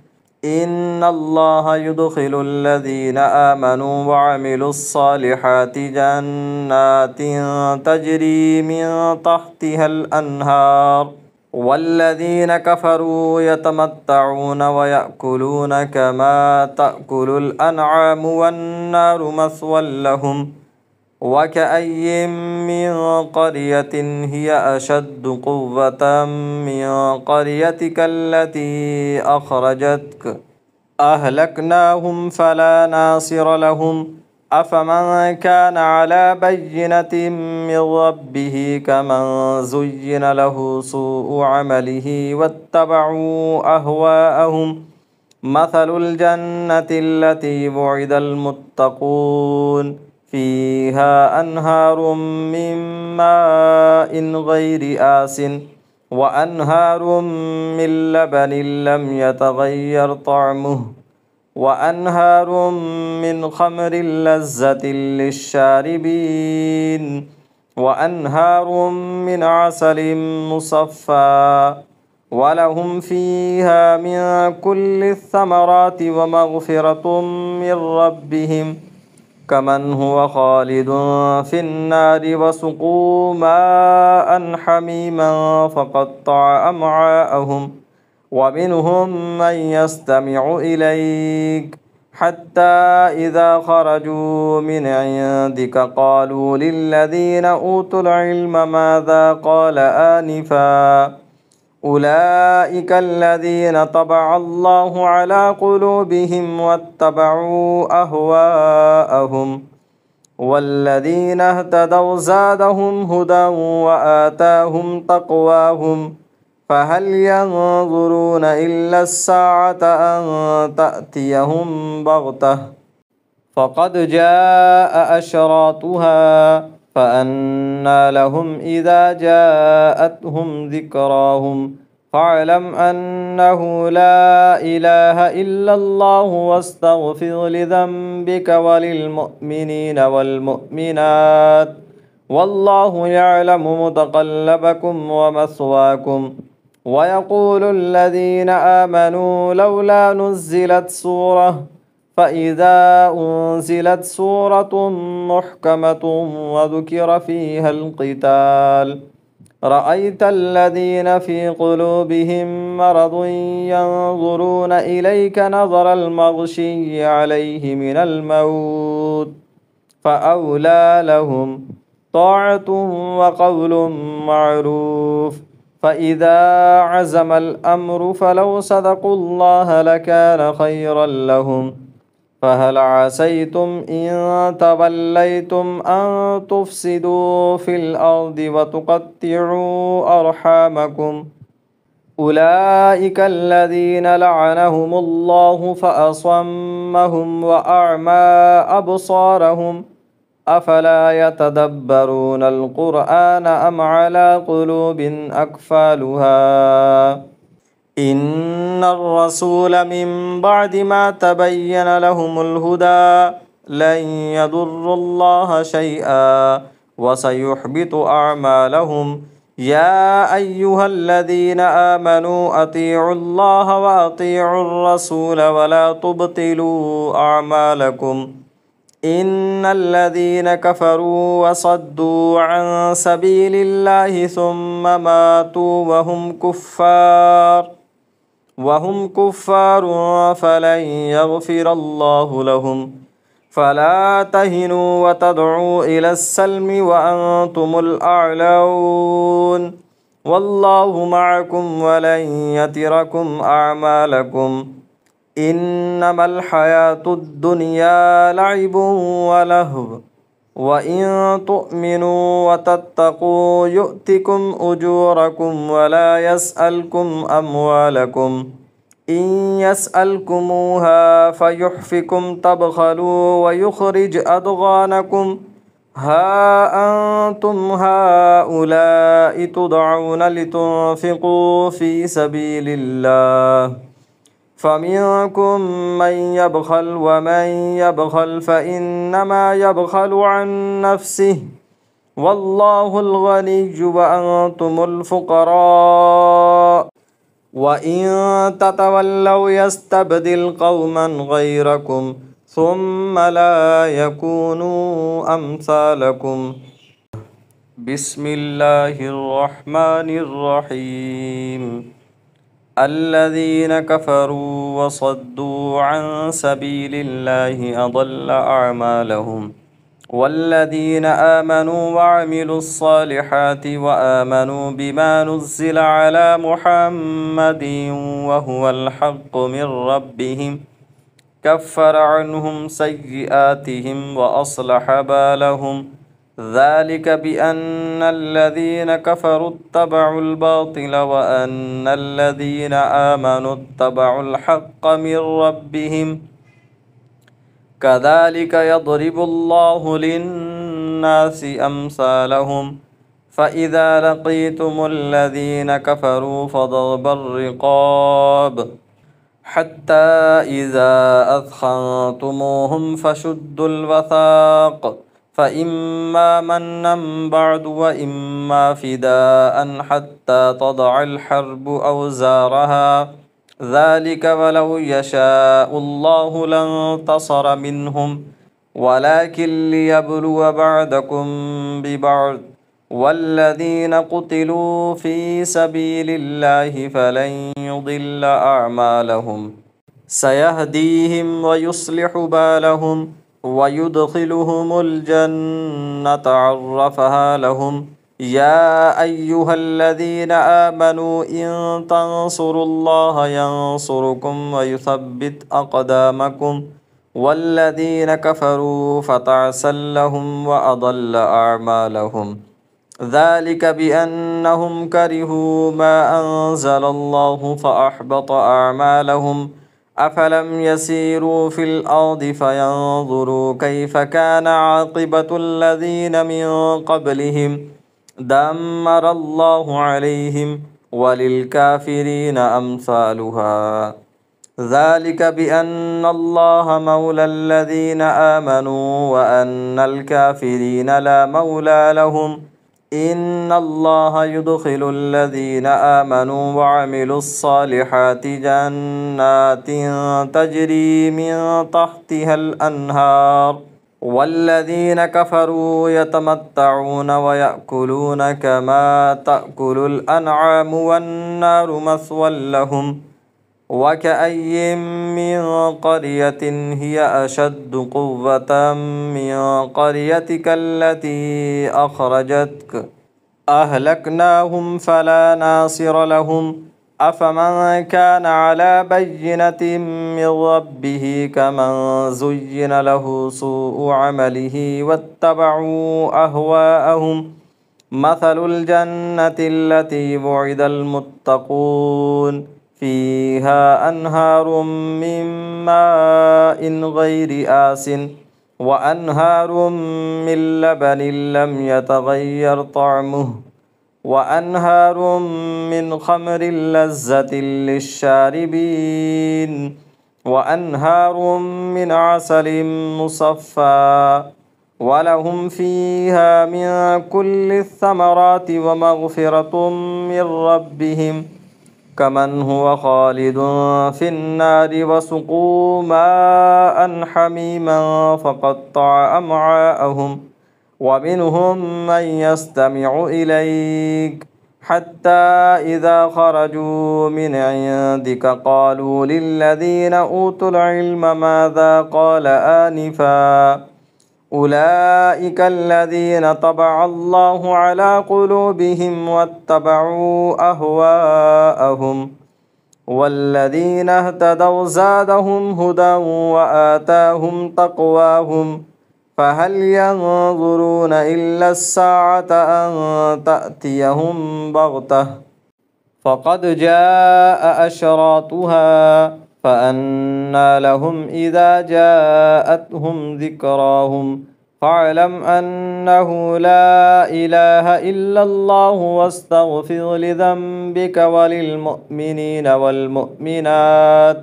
إن الله يدخل الذين آمنوا وعملوا الصالحات جنات تجري من تحتها الأنهار والذين كفروا يتمتعون ويأكلون كما تأكل الأنعام والنار مثوى لهم وكأي من قرية هي أشد قوة من قريتك التي أخرجتك أهلكناهم فلا ناصر لهم أفمن كان على بينة من ربه كمن زين له سوء عمله واتبعوا أهواءهم مثل الجنة التي وعد المتقون فيها أنهار من ماء غير آسٍ وأنهار من لبن لم يتغير طعمه وأنهار من خمر لذة للشاربين وأنهار من عسل مصفى ولهم فيها من كل الثمرات ومغفرة من ربهم كمن هو خالد في النار وسقوا ماء حميما فقطع أمعاءهم ومنهم من يستمع إليك حتى إذا خرجوا من عندك قالوا للذين أوتوا العلم ماذا قال آنفا أولئك الذين طبع الله على قلوبهم واتبعوا أهواءهم والذين اهتدوا زادهم هدى وآتاهم تقواهم فهل ينظرون إلا الساعة أن تأتيهم بغتة فقد جاء أشراطها فأنى لهم إذا جاءتهم ذكراهم فاعلم أنه لا إله إلا الله واستغفر لذنبك وللمؤمنين والمؤمنات والله يعلم متقلبكم ومثواكم ويقول الذين آمنوا لولا نزلت سورة فإذا أنزلت سورة محكمة وذكر فيها القتال رأيت الذين في قلوبهم مرض ينظرون إليك نظر المغشي عليه من الموت فأولى لهم طاعة وقول معروف فإذا عزم الأمر فلو صدقوا الله لكان خيرا لهم فهل عسيتم إن توليتم أن تفسدوا في الأرض وتقطعوا أرحامكم أولئك الذين لعنهم الله فأصمهم وأعمى أبصارهم أفلا يتدبرون القرآن أم على قلوب أقفالها إن الرسول من بعد ما تبين لهم الهدى لن يضروا الله شيئا وسيحبط أعمالهم يا أيها الذين آمنوا أطيعوا الله وأطيعوا الرسول ولا تبطلوا أعمالكم إن الذين كفروا وصدوا عن سبيل الله ثم ماتوا وهم كفار فلن يغفر الله لهم فلا تهنوا وتدعوا إلى السلم وأنتم الأعلون والله معكم ولن يتركم أعمالكم إنما الحياة الدنيا لعب ولهو وإن تؤمنوا وتتقوا يؤتكم أجوركم ولا يسألكم أموالكم إن يسألكموها فيحفكم تبخلوا ويخرج أضغانكم ها أنتم هؤلاء تدعون لتنفقوا في سبيل الله فمنكم من يبخل ومن يبخل فإنما يبخل عن نفسه والله الغني وأنتم الفقراء وإن تتولوا يستبدل قوما غيركم ثم لا يكونوا أمثالكم بسم الله الرحمن الرحيم الذين كفروا وصدوا عن سبيل الله أضل أعمالهم والذين آمنوا وعملوا الصالحات وآمنوا بما نزل على محمد وهو الحق من ربهم كفر عنهم سيئاتهم وأصلح بالهم ذلك بأن الذين كفروا اتبعوا الباطل وأن الذين آمنوا اتبعوا الحق من ربهم كذلك يضرب الله للناس أمثالهم فإذا لقيتم الذين كفروا فضرب الرقاب حتى إذا أثخنتموهم فشدوا الوثاق فإما منا بعد وإما فداء حتى تضع الحرب أوزارها ذلك ولو يشاء الله لانتصر منهم ولكن ليبلو بعضكم ببعض والذين قتلوا في سبيل الله فلن يضل أعمالهم سيهديهم ويصلح بالهم ويدخلهم الجنة عرفها لهم يا أيها الذين آمنوا إن تنصروا الله ينصركم ويثبت أقدامكم والذين كفروا فتعسا لهم وأضل أعمالهم ذلك بأنهم كرهوا ما أنزل الله فأحبط أعمالهم أفلم يسيروا في الأرض فينظروا كيف كان عاقبة الذين من قبلهم دمر الله عليهم وللكافرين أمثالها ذلك بأن الله مولى الذين آمنوا وأن الكافرين لا مولى لهم إن الله يدخل الذين آمنوا وعملوا الصالحات جنات تجري من تحتها الأنهار والذين كفروا يتمتعون ويأكلون كما تأكل الأنعام والنار مثوى لهم وكأي من قرية هي أشد قوة من قريتك التي أخرجتك أهلكناهم فلا ناصر لهم أفمن كان على بينة من ربه كمن زين له سوء عمله واتبعوا أهواءهم مثل الجنة التي وعد المتقون فيها أنهار من ماء غير آس وأنهار من لبن لم يتغير طعمه وأنهار من خمر لذة للشاربين وأنهار من عسل مصفى ولهم فيها من كل الثمرات ومغفرة من ربهم كمن هو خالد في النار وسقوا ماء حميما فقطع أمعاءهم ومنهم من يستمع إليك حتى إذا خرجوا من عندك قالوا للذين أوتوا العلم ماذا قال آنفا أولئك الذين طبع الله على قلوبهم واتبعوا أهواءهم والذين اهتدوا زادهم هدى وآتاهم تقواهم فهل ينظرون إلا الساعة أن تأتيهم بغتة فقد جاء أشراطها فأنى لهم إذا جاءتهم ذكراهم فاعلم أنه لا إله إلا الله واستغفر لذنبك وللمؤمنين والمؤمنات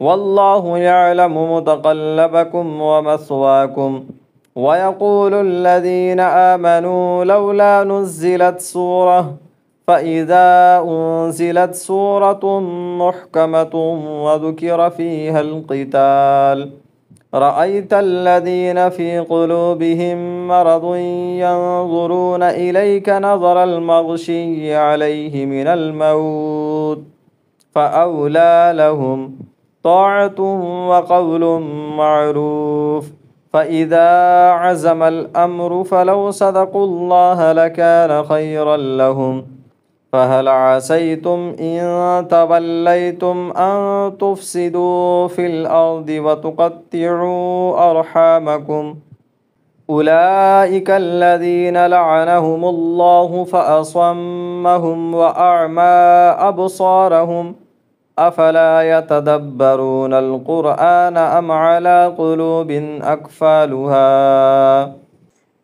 والله يعلم متقلبكم ومثواكم ويقول الذين آمنوا لولا نزلت سورة فإذا أنزلت سورة محكمة وذكر فيها القتال رأيت الذين في قلوبهم مرض ينظرون إليك نظر المغشي عليه من الموت فأولى لهم طاعة وقول معروف. فإذا عزم الأمر فلو صدقوا الله لكان خيرا لهم. فهل عسيتم إن توليتم أن تفسدوا في الأرض وتقطعوا أرحامكم؟ أولئك الذين لعنهم الله فأصمهم وأعمى أبصارهم أفلا يتدبرون القرآن أم على قلوب أقفالها.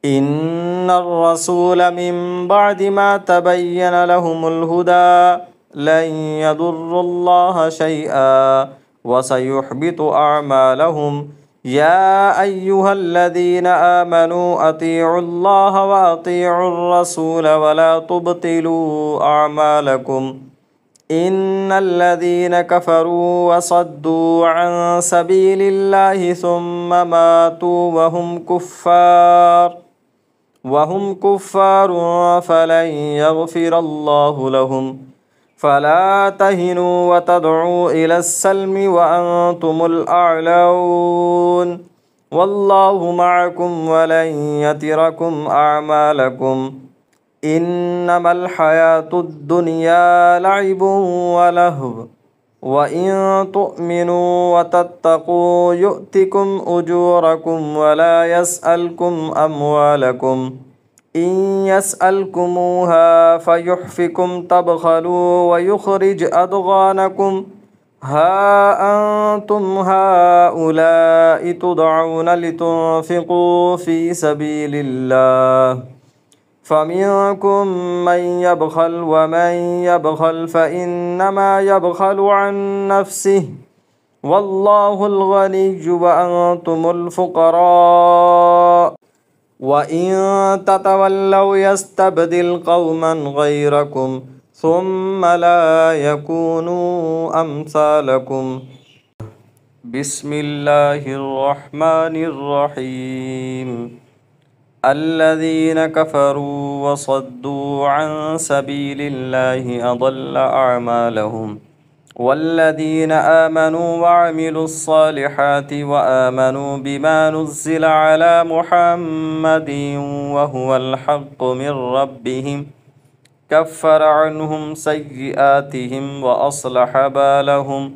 إن الرسول من بعد ما تبين لهم الهدى لن يضروا الله شيئا وسيحبط أعمالهم. يا أيها الذين آمنوا أطيعوا الله وأطيعوا الرسول ولا تبطلوا أعمالكم. إن الذين كفروا وصدوا عن سبيل الله ثم ماتوا وهم كفار فلن يغفر الله لهم. فلا تهنوا وتدعوا إلى السلم وأنتم الأعلون والله معكم ولن يتركم أعمالكم. إنما الحياة الدنيا لعب ولهو وإن تؤمنوا وتتقوا يؤتكم أجوركم ولا يسألكم أموالكم. إن يسألكموها فيحفكم تبخلوا ويخرج أضغانكم. ها أنتم هؤلاء تدعون لتنفقوا في سبيل الله فمنكم من يبخل ومن يبخل فإنما يبخل عن نفسه والله الغني وأنتم الفقراء وإن تتولوا يستبدل قوما غيركم ثم لا يكونوا أمثالكم. بسم الله الرحمن الرحيم. الذين كفروا وصدوا عن سبيل الله أضل أعمالهم. والذين آمنوا وعملوا الصالحات وآمنوا بما نزل على محمد وهو الحق من ربهم كفر عنهم سيئاتهم وأصلح بالهم.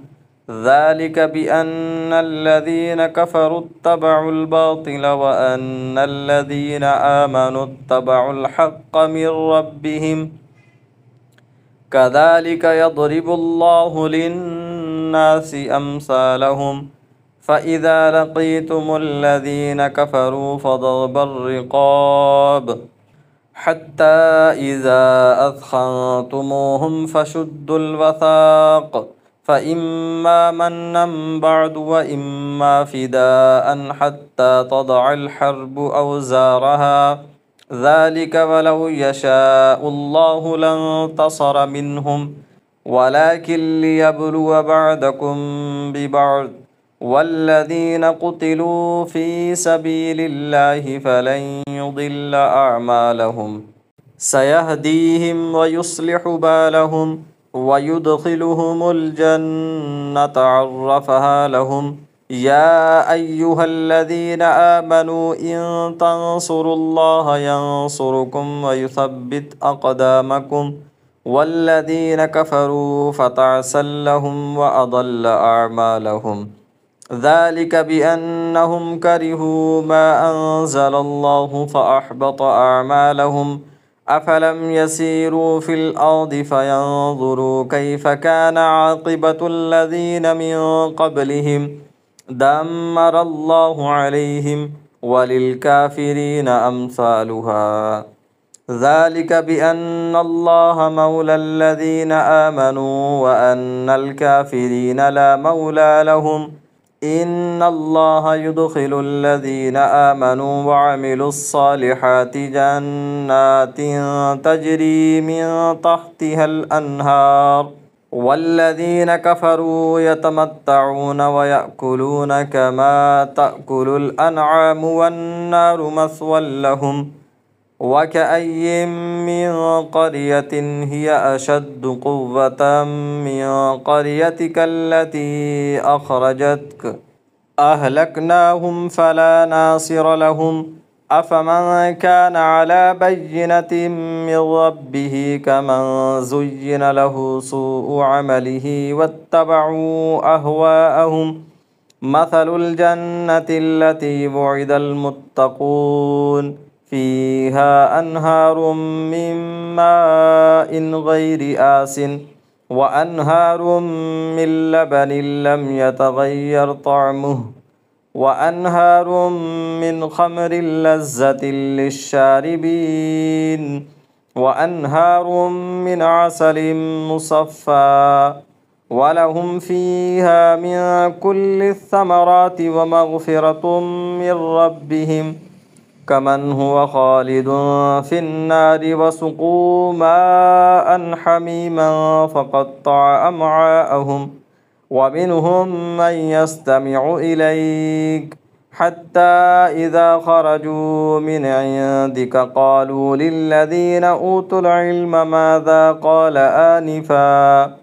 ذلك بأن الذين كفروا اتبعوا الباطل وأن الذين آمنوا اتبعوا الحق من ربهم. كذلك يضرب الله للناس أمثالهم. فإذا لقيتم الذين كفروا فضرب الرقاب حتى إذا أثخنتموهم فشدوا الوثاق فإما منا بعد وإما فداء حتى تضع الحرب أوزارها. ذلك ولو يشاء الله لانتصر منهم ولكن ليبلو بعضكم ببعض. والذين قتلوا في سبيل الله فلن يضل أعمالهم. سيهديهم ويصلح بالهم ويدخلهم الجنة عرفها لهم. يا أيها الذين آمنوا إن تنصروا الله ينصركم ويثبت أقدامكم. والذين كفروا فتعسا لهم وأضل أعمالهم. ذلك بأنهم كرهوا ما أنزل الله فأحبط أعمالهم. أفلم يسيروا في الأرض فينظروا كيف كان عاقبة الذين من قبلهم دمر الله عليهم وللكافرين أمثالها. ذلك بأن الله مولى الذين آمنوا وأن الكافرين لا مولى لهم. إن الله يدخل الذين آمنوا وعملوا الصالحات جنات تجري من تحتها الأنهار والذين كفروا يتمتعون ويأكلون كما تأكل الأنعام والنار مثوى لهم وكأي من قرية هي أشد قوة من قريتك التي أخرجتك أهلكناهم فلا ناصر لهم أفمن كان على بينة من ربه كمن زين له سوء عمله واتبعوا أهواءهم مثل الجنة التي وعد المتقون فيها أنهار من ماء غير آسٍ وأنهار من لبن لم يتغير طعمه وأنهار من خمر لذة للشاربين وأنهار من عسل مصفى ولهم فيها من كل الثمرات ومغفرة من ربهم كمن هو خالد في النار وسقوا ماء حميما فقطع أمعاءهم ومنهم من يستمع إليك حتى إذا خرجوا من عندك قالوا للذين أوتوا العلم ماذا قال آنفا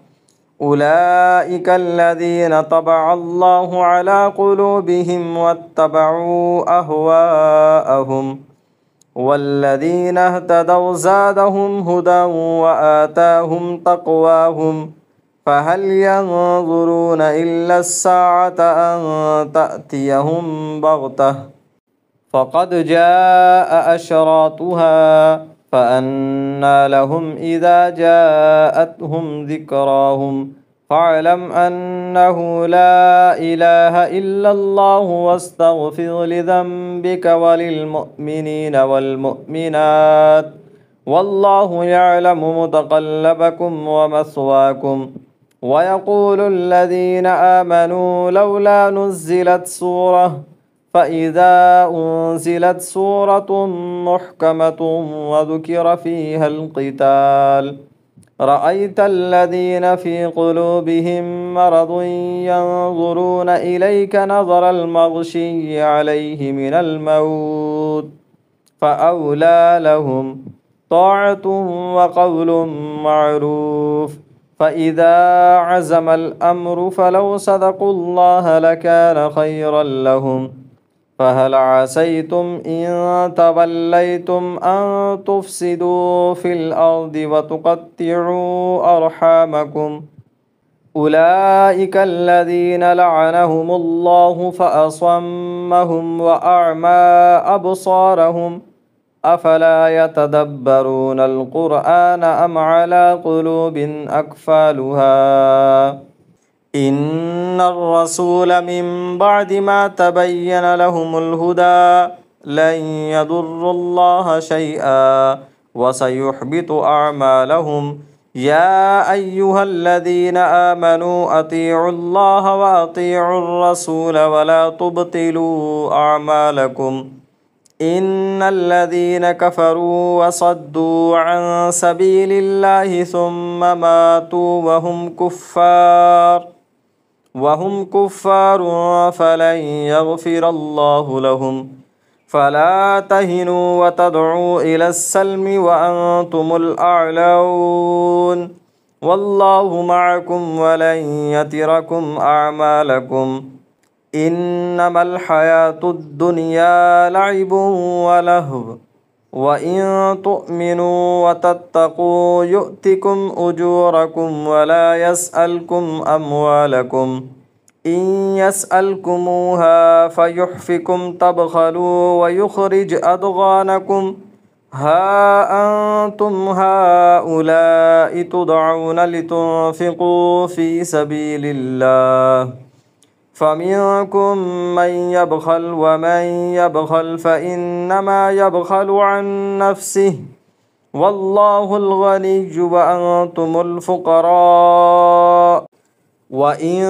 أولئك الذين طبع الله على قلوبهم واتبعوا أهواءهم والذين اهتدوا زادهم هدى وآتاهم تقواهم فهل ينظرون إلا الساعة أن تأتيهم بغتة فقد جاء أشراطها فأنى لهم إذا جاءتهم ذكراهم فاعلم أنه لا إله إلا الله واستغفر لذنبك وللمؤمنين والمؤمنات والله يعلم متقلبكم ومثواكم ويقول الذين آمنوا لولا نزلت سورة فإذا أنزلت سورة محكمة وذكر فيها القتال رأيت الذين في قلوبهم مرض ينظرون إليك نظر المغشي عليه من الموت فأولى لهم طاعة وقول معروف فإذا عزم الأمر فلو صدقوا الله لكان خيرا لهم فهل عسيتم إن توليتم أن تفسدوا في الأرض وتقطعوا أرحامكم أولئك الذين لعنهم الله فأصمهم وأعمى أبصارهم أفلا يتدبرون القرآن أم على قلوب أقفالها إن الرسول من بعد ما تبين لهم الهدى لن يضروا الله شيئا وسيحبط أعمالهم يا أيها الذين آمنوا أطيعوا الله وأطيعوا الرسول ولا تبطلوا أعمالكم إن الذين كفروا وصدوا عن سبيل الله ثم ماتوا وهم كفار فلن يغفر الله لهم فلا تهنوا وتدعوا إلى السلم وأنتم الأعلون والله معكم ولن يتركم أعمالكم إنما الحياة الدنيا لعب ولهو وإن تؤمنوا وتتقوا يؤتكم أجوركم ولا يسألكم أموالكم إن يسألكموها فيحفكم تبخلوا ويخرج أضغانكم ها أنتم هؤلاء تدعون لتنفقوا في سبيل الله فمنكم من يبخل ومن يبخل فإنما يبخل عن نفسه والله الغني وأنتم الفقراء وإن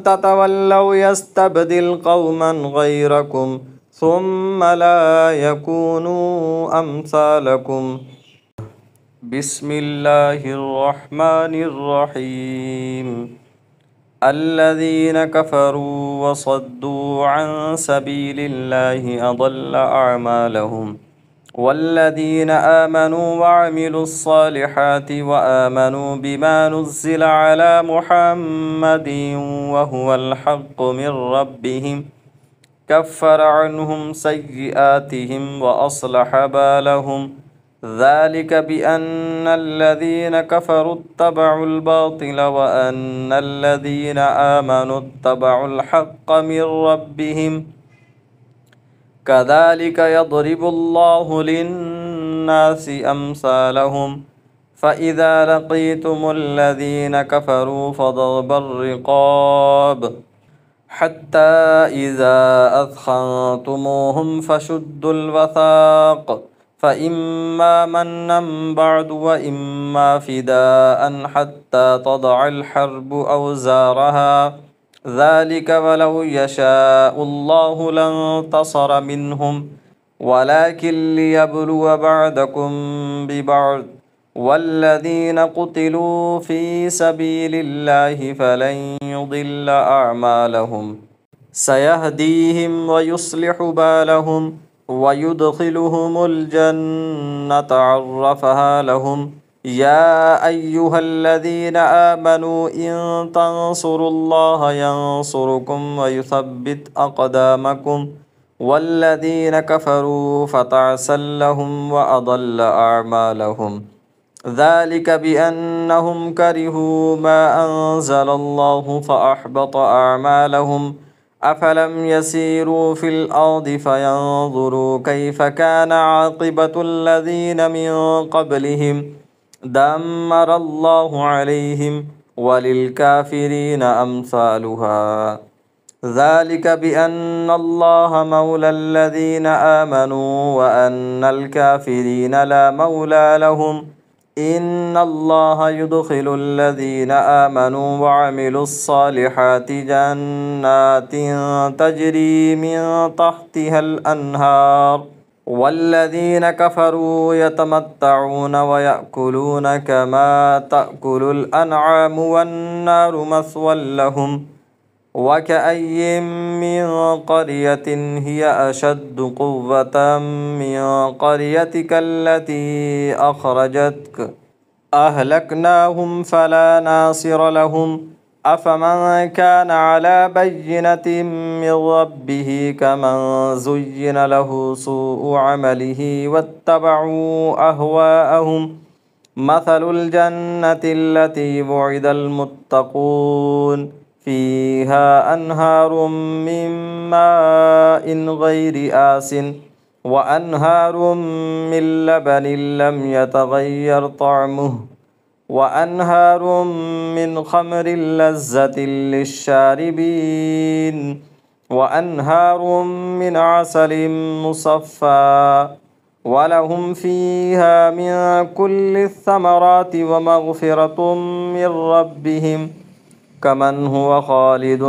تتولوا يستبدل قوما غيركم ثم لا يكونوا أمثالكم بسم الله الرحمن الرحيم. الذين كفروا وصدوا عن سبيل الله أضل أعمالهم، والذين آمنوا وعملوا الصالحات وآمنوا بما نزل على محمد وهو الحق من ربهم كفر عنهم سيئاتهم وأصلح بالهم. ذلك بأن الذين كفروا اتبعوا الباطل وأن الذين آمنوا اتبعوا الحق من ربهم. كذلك يضرب الله للناس أمثالهم. فإذا لقيتم الذين كفروا فضرب الرقاب حتى إذا أثخنتموهم فشدوا الوثاق، فإما منا بعد وإما فداء حتى تضع الحرب أوزارها. ذلك ولو يشاء الله لانتصر منهم، ولكن ليبلو بعضكم ببعض. والذين قتلوا في سبيل الله فلن يضل أعمالهم، سيهديهم ويصلح بالهم ويدخلهم الجنة عرفها لهم. يا أيها الذين آمنوا إن تنصروا الله ينصركم ويثبت أقدامكم. والذين كفروا فتعسا لهم وأضل أعمالهم. ذلك بأنهم كرهوا ما أنزل الله فأحبط أعمالهم. أفلم يسيروا في الأرض فينظروا كيف كان عاقبة الذين من قبلهم دمر الله عليهم وللكافرين أمثالها. ذلك بأن الله مولى الذين آمنوا وأن الكافرين لا مولى لهم. إن الله يدخل الذين آمنوا وعملوا الصالحات جنات تجري من تحتها الأنهار، والذين كفروا يتمتعون ويأكلون كما تأكل الأنعام والنار مثوى لهم. وكأي من قرية هي أشد قوة من قريتك التي أخرجتك أهلكناهم فلا ناصر لهم. أفمن كان على بينة من ربه كمن زين له سوء عمله واتبعوا أهواءهم. مثل الجنة التي وعد المتقون فيها أنهار من ماء غير آس وأنهار من لبن لم يتغير طعمه وأنهار من خمر لذة للشاربين وأنهار من عسل مصفى ولهم فيها من كل الثمرات ومغفرة من ربهم كمن هو خالد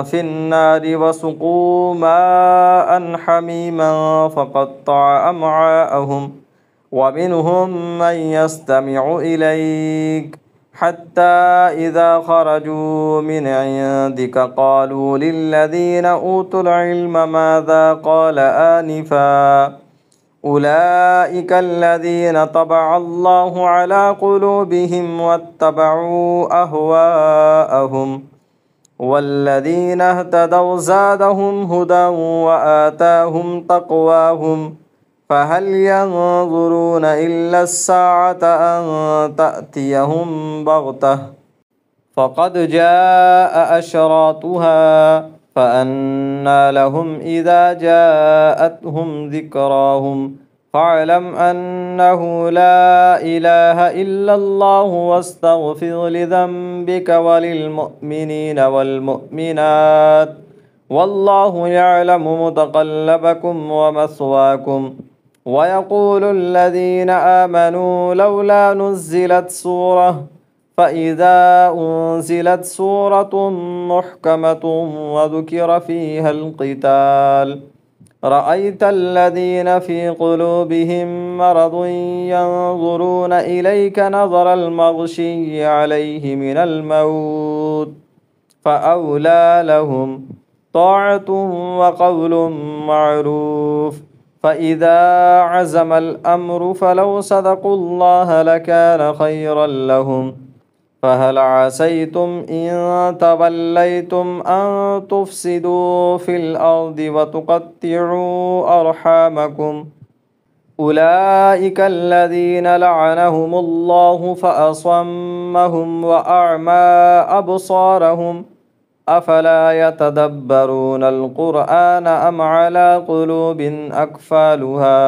في النار وسقوا ماء حميما فقطع أمعاءهم. ومنهم من يستمع إليك حتى إذا خرجوا من عندك قالوا للذين أوتوا العلم ماذا قال آنفا أولئك الذين طبع الله على قلوبهم واتبعوا أهواءهم. والذين اهتدوا زادهم هدى وآتاهم تقواهم. فهل ينظرون إلا الساعة أن تأتيهم بغتة فقد جاء أشراطها فأنى لهم إذا جاءتهم ذكراهم. فاعلم أنه لا إله إلا الله واستغفر لذنبك وللمؤمنين والمؤمنات والله يعلم متقلبكم ومثواكم. ويقول الذين آمنوا لولا نزلت سورة فإذا أنزلت سورة محكمة وذكر فيها القتال رأيت الذين في قلوبهم مرض ينظرون إليك نظر المغشي عليه من الموت فأولى لهم طاعة وقول معروف. فإذا عزم الأمر فلو صدقوا الله لكان خيرا لهم. فهل عسيتم إن توليتم أن تفسدوا في الأرض وتقطعوا أرحامكم؟ أولئك الذين لعنهم الله فأصمهم وأعمى أبصارهم أفلا يتدبرون القرآن أم على قلوب أقفالها.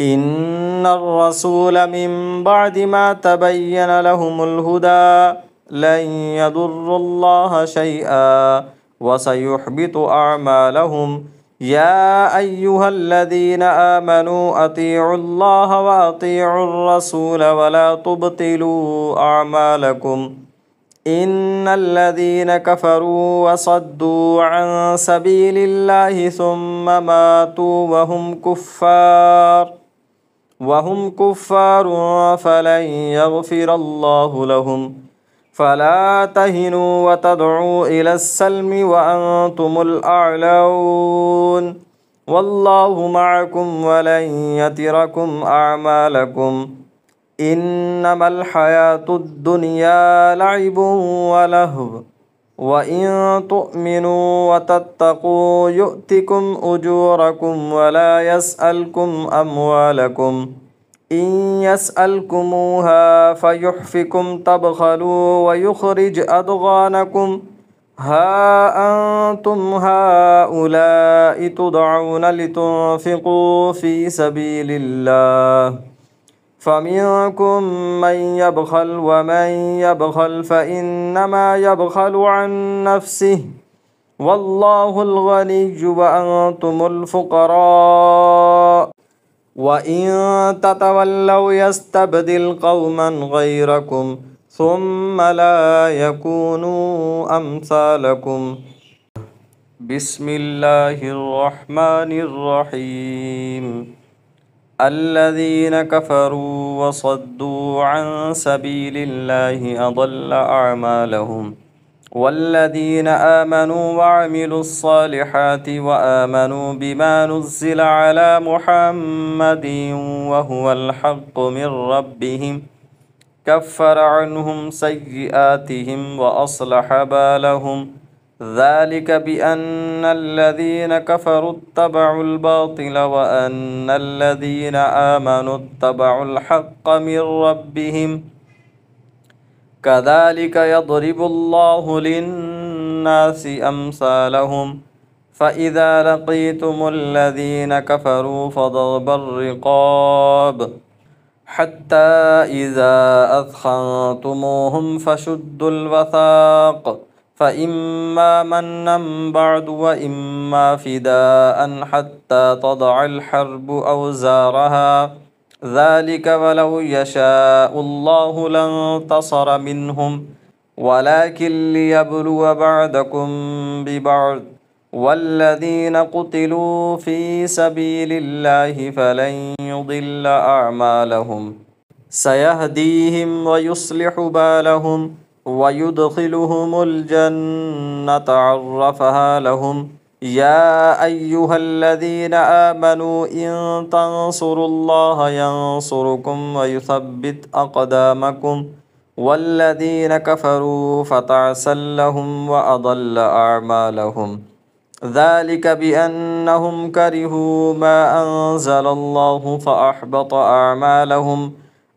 إن الرسول من بعد ما تبين لهم الهدى لن يضروا الله شيئا وسيحبط أعمالهم. يا أيها الذين آمنوا أطيعوا الله وأطيعوا الرسول ولا تبطلوا أعمالكم. إن الذين كفروا وصدوا عن سبيل الله ثم ماتوا وهم كفار فلن يغفر الله لهم. فلا تهنوا وتدعوا إلى السلم وأنتم الأعلون والله معكم ولن يتركم أعمالكم. إنما الحياة الدنيا لعب ولهو وإن تؤمنوا وتتقوا يؤتكم أجوركم ولا يسألكم أموالكم. إن يسألكموها فيحفكم تبخلوا ويخرج أضغانكم. ها أنتم هؤلاء تدعون لتنفقوا في سبيل الله فمنكم من يبخل ومن يبخل فإنما يبخل عن نفسه والله الغني وأنتم الفقراء وإن تتولوا يستبدل قوما غيركم ثم لا يكونوا أمثالكم. بسم الله الرحمن الرحيم. الذين كفروا وصدوا عن سبيل الله أضل أعمالهم. والذين آمنوا وعملوا الصالحات وآمنوا بما نزل على محمد وهو الحق من ربهم كفر عنهم سيئاتهم وأصلح بالهم. ذلك بأن الذين كفروا اتبعوا الباطل وأن الذين آمنوا اتبعوا الحق من ربهم. كذلك يضرب الله للناس أمثالهم. فإذا لقيتم الذين كفروا فضرب الرقاب حتى إذا أثخنتموهم فشدوا الوثاق فإما منا بعد وإما فداء حتى تضع الحرب أوزارها. ذلك ولو يشاء الله لانتصر منهم ولكن ليبلو بعضكم ببعض. والذين قتلوا في سبيل الله فلن يضل أعمالهم سيهديهم ويصلح بالهم ويدخلهم الجنة عرفها لهم. يا أيها الذين آمنوا إن تنصروا الله ينصركم ويثبت أقدامكم. والذين كفروا فتعسا لهم وأضل أعمالهم. ذلك بأنهم كرهوا ما أنزل الله فأحبط أعمالهم.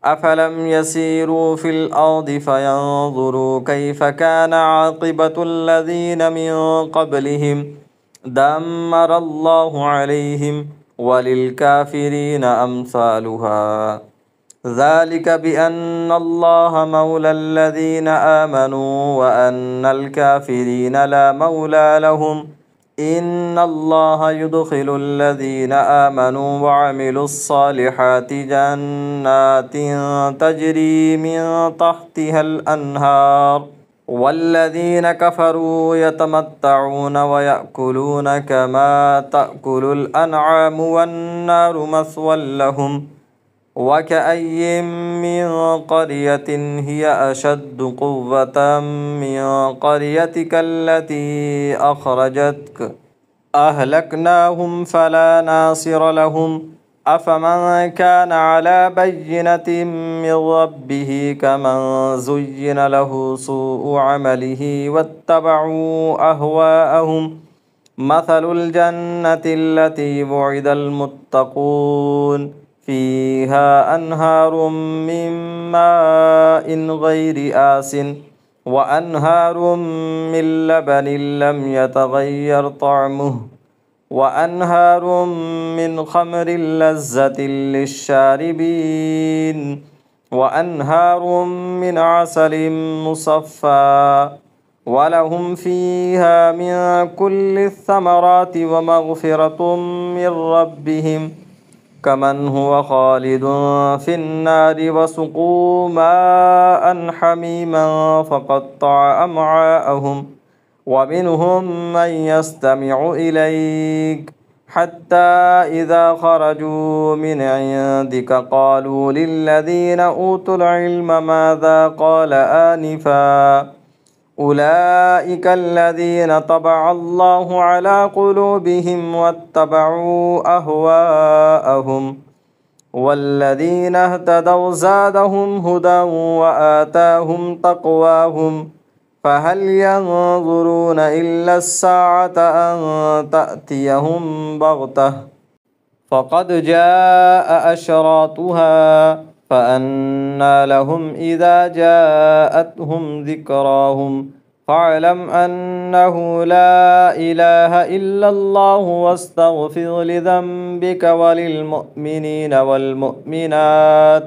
أفلم يسيروا في الأرض فينظروا كيف كان عاقبة الذين من قبلهم دمر الله عليهم وللكافرين أمثالها. ذلك بأن الله مولى الذين آمنوا وأن الكافرين لا مولى لهم. إن الله يدخل الذين آمنوا وعملوا الصالحات جنات تجري من تحتها الأنهار والذين كفروا يتمتعون ويأكلون كما تأكل الأنعام والنار مثوى لهم وكأي من قرية هي أشد قوة من قريتك التي أخرجتك أهلكناهم فلا ناصر لهم أفمن كان على بينة من ربه كمن زين له سوء عمله واتبعوا أهواءهم مثل الجنة التي وعد المتقون فيها أنهار من ماء غير آسٍ وأنهار من لبن لم يتغير طعمه وأنهار من خمر لذة للشاربين وأنهار من عسل مصفى ولهم فيها من كل الثمرات ومغفرة من ربهم كمن هو خالد في النار وسقوا ماء حميما فقطع أمعاءهم ومنهم من يستمع إليك حتى إذا خرجوا من عندك قالوا للذين أوتوا العلم ماذا قال آنفا أولئك الذين طبع الله على قلوبهم واتبعوا أهواءهم والذين اهتدوا زادهم هدى وآتاهم تقواهم فهل ينظرون إلا الساعة أن تأتيهم بغتة فقد جاء أشراطها فأنى لهم إذا جاءتهم ذكراهم فاعلم أنه لا إله إلا الله واستغفر لذنبك وللمؤمنين والمؤمنات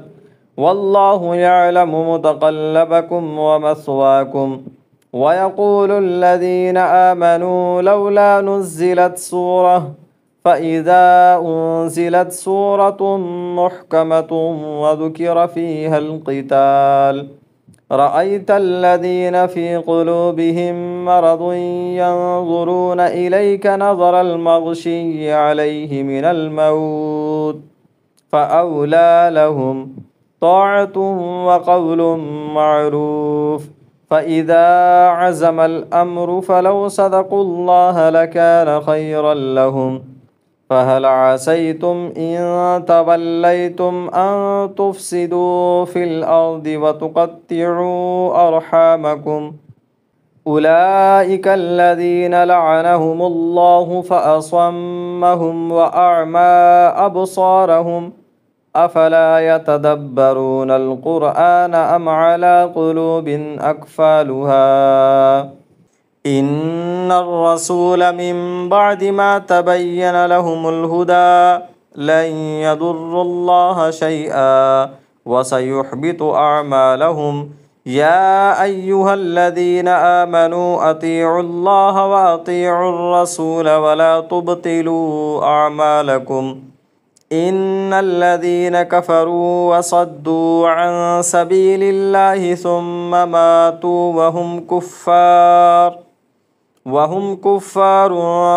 والله يعلم متقلبكم ومثواكم ويقول الذين آمنوا لولا نزلت سورة فإذا أنزلت سورة محكمة وذكر فيها القتال رأيت الذين في قلوبهم مرض ينظرون إليك نظر المغشي عليه من الموت فأولى لهم طاعة وقول معروف فإذا عزم الأمر فلو صدقوا الله لكان خيرا لهم فهل عسيتم إن توليتم أن تفسدوا في الأرض وتقطعوا أرحامكم أولئك الذين لعنهم الله فأصمهم وأعمى أبصارهم أفلا يتدبرون القرآن أم على قلوب أقفالها إن الرسول من بعد ما تبين لهم الهدى لن يضروا الله شيئا وسيحبط أعمالهم يا أيها الذين آمنوا أطيعوا الله وأطيعوا الرسول ولا تبطلوا أعمالكم إن الذين كفروا وصدوا عن سبيل الله ثم ماتوا وهم كفار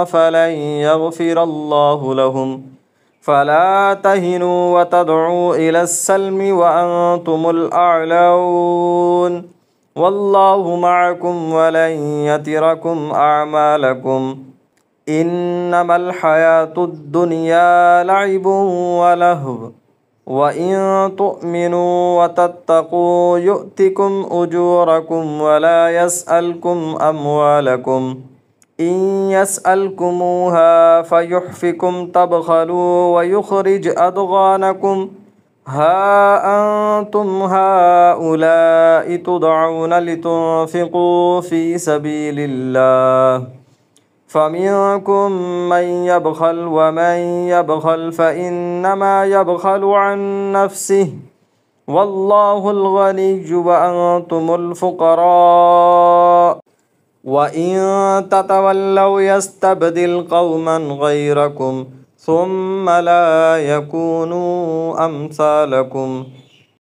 فلن يغفر الله لهم فلا تهنوا وتدعوا إلى السلم وأنتم الأعلون والله معكم ولن يتركم أعمالكم إنما الحياة الدنيا لعب ولهو وإن تؤمنوا وتتقوا يؤتكم أجوركم ولا يسألكم أموالكم إن يسألكموها فيحفكم تبخلوا ويخرج أضغانكم ها أنتم هؤلاء تدعون لتنفقوا في سبيل الله فمنكم من يبخل ومن يبخل فإنما يبخل عن نفسه والله الغني وأنتم الفقراء وإن تتولوا يستبدل قوما غيركم ثم لا يكونوا أمثالكم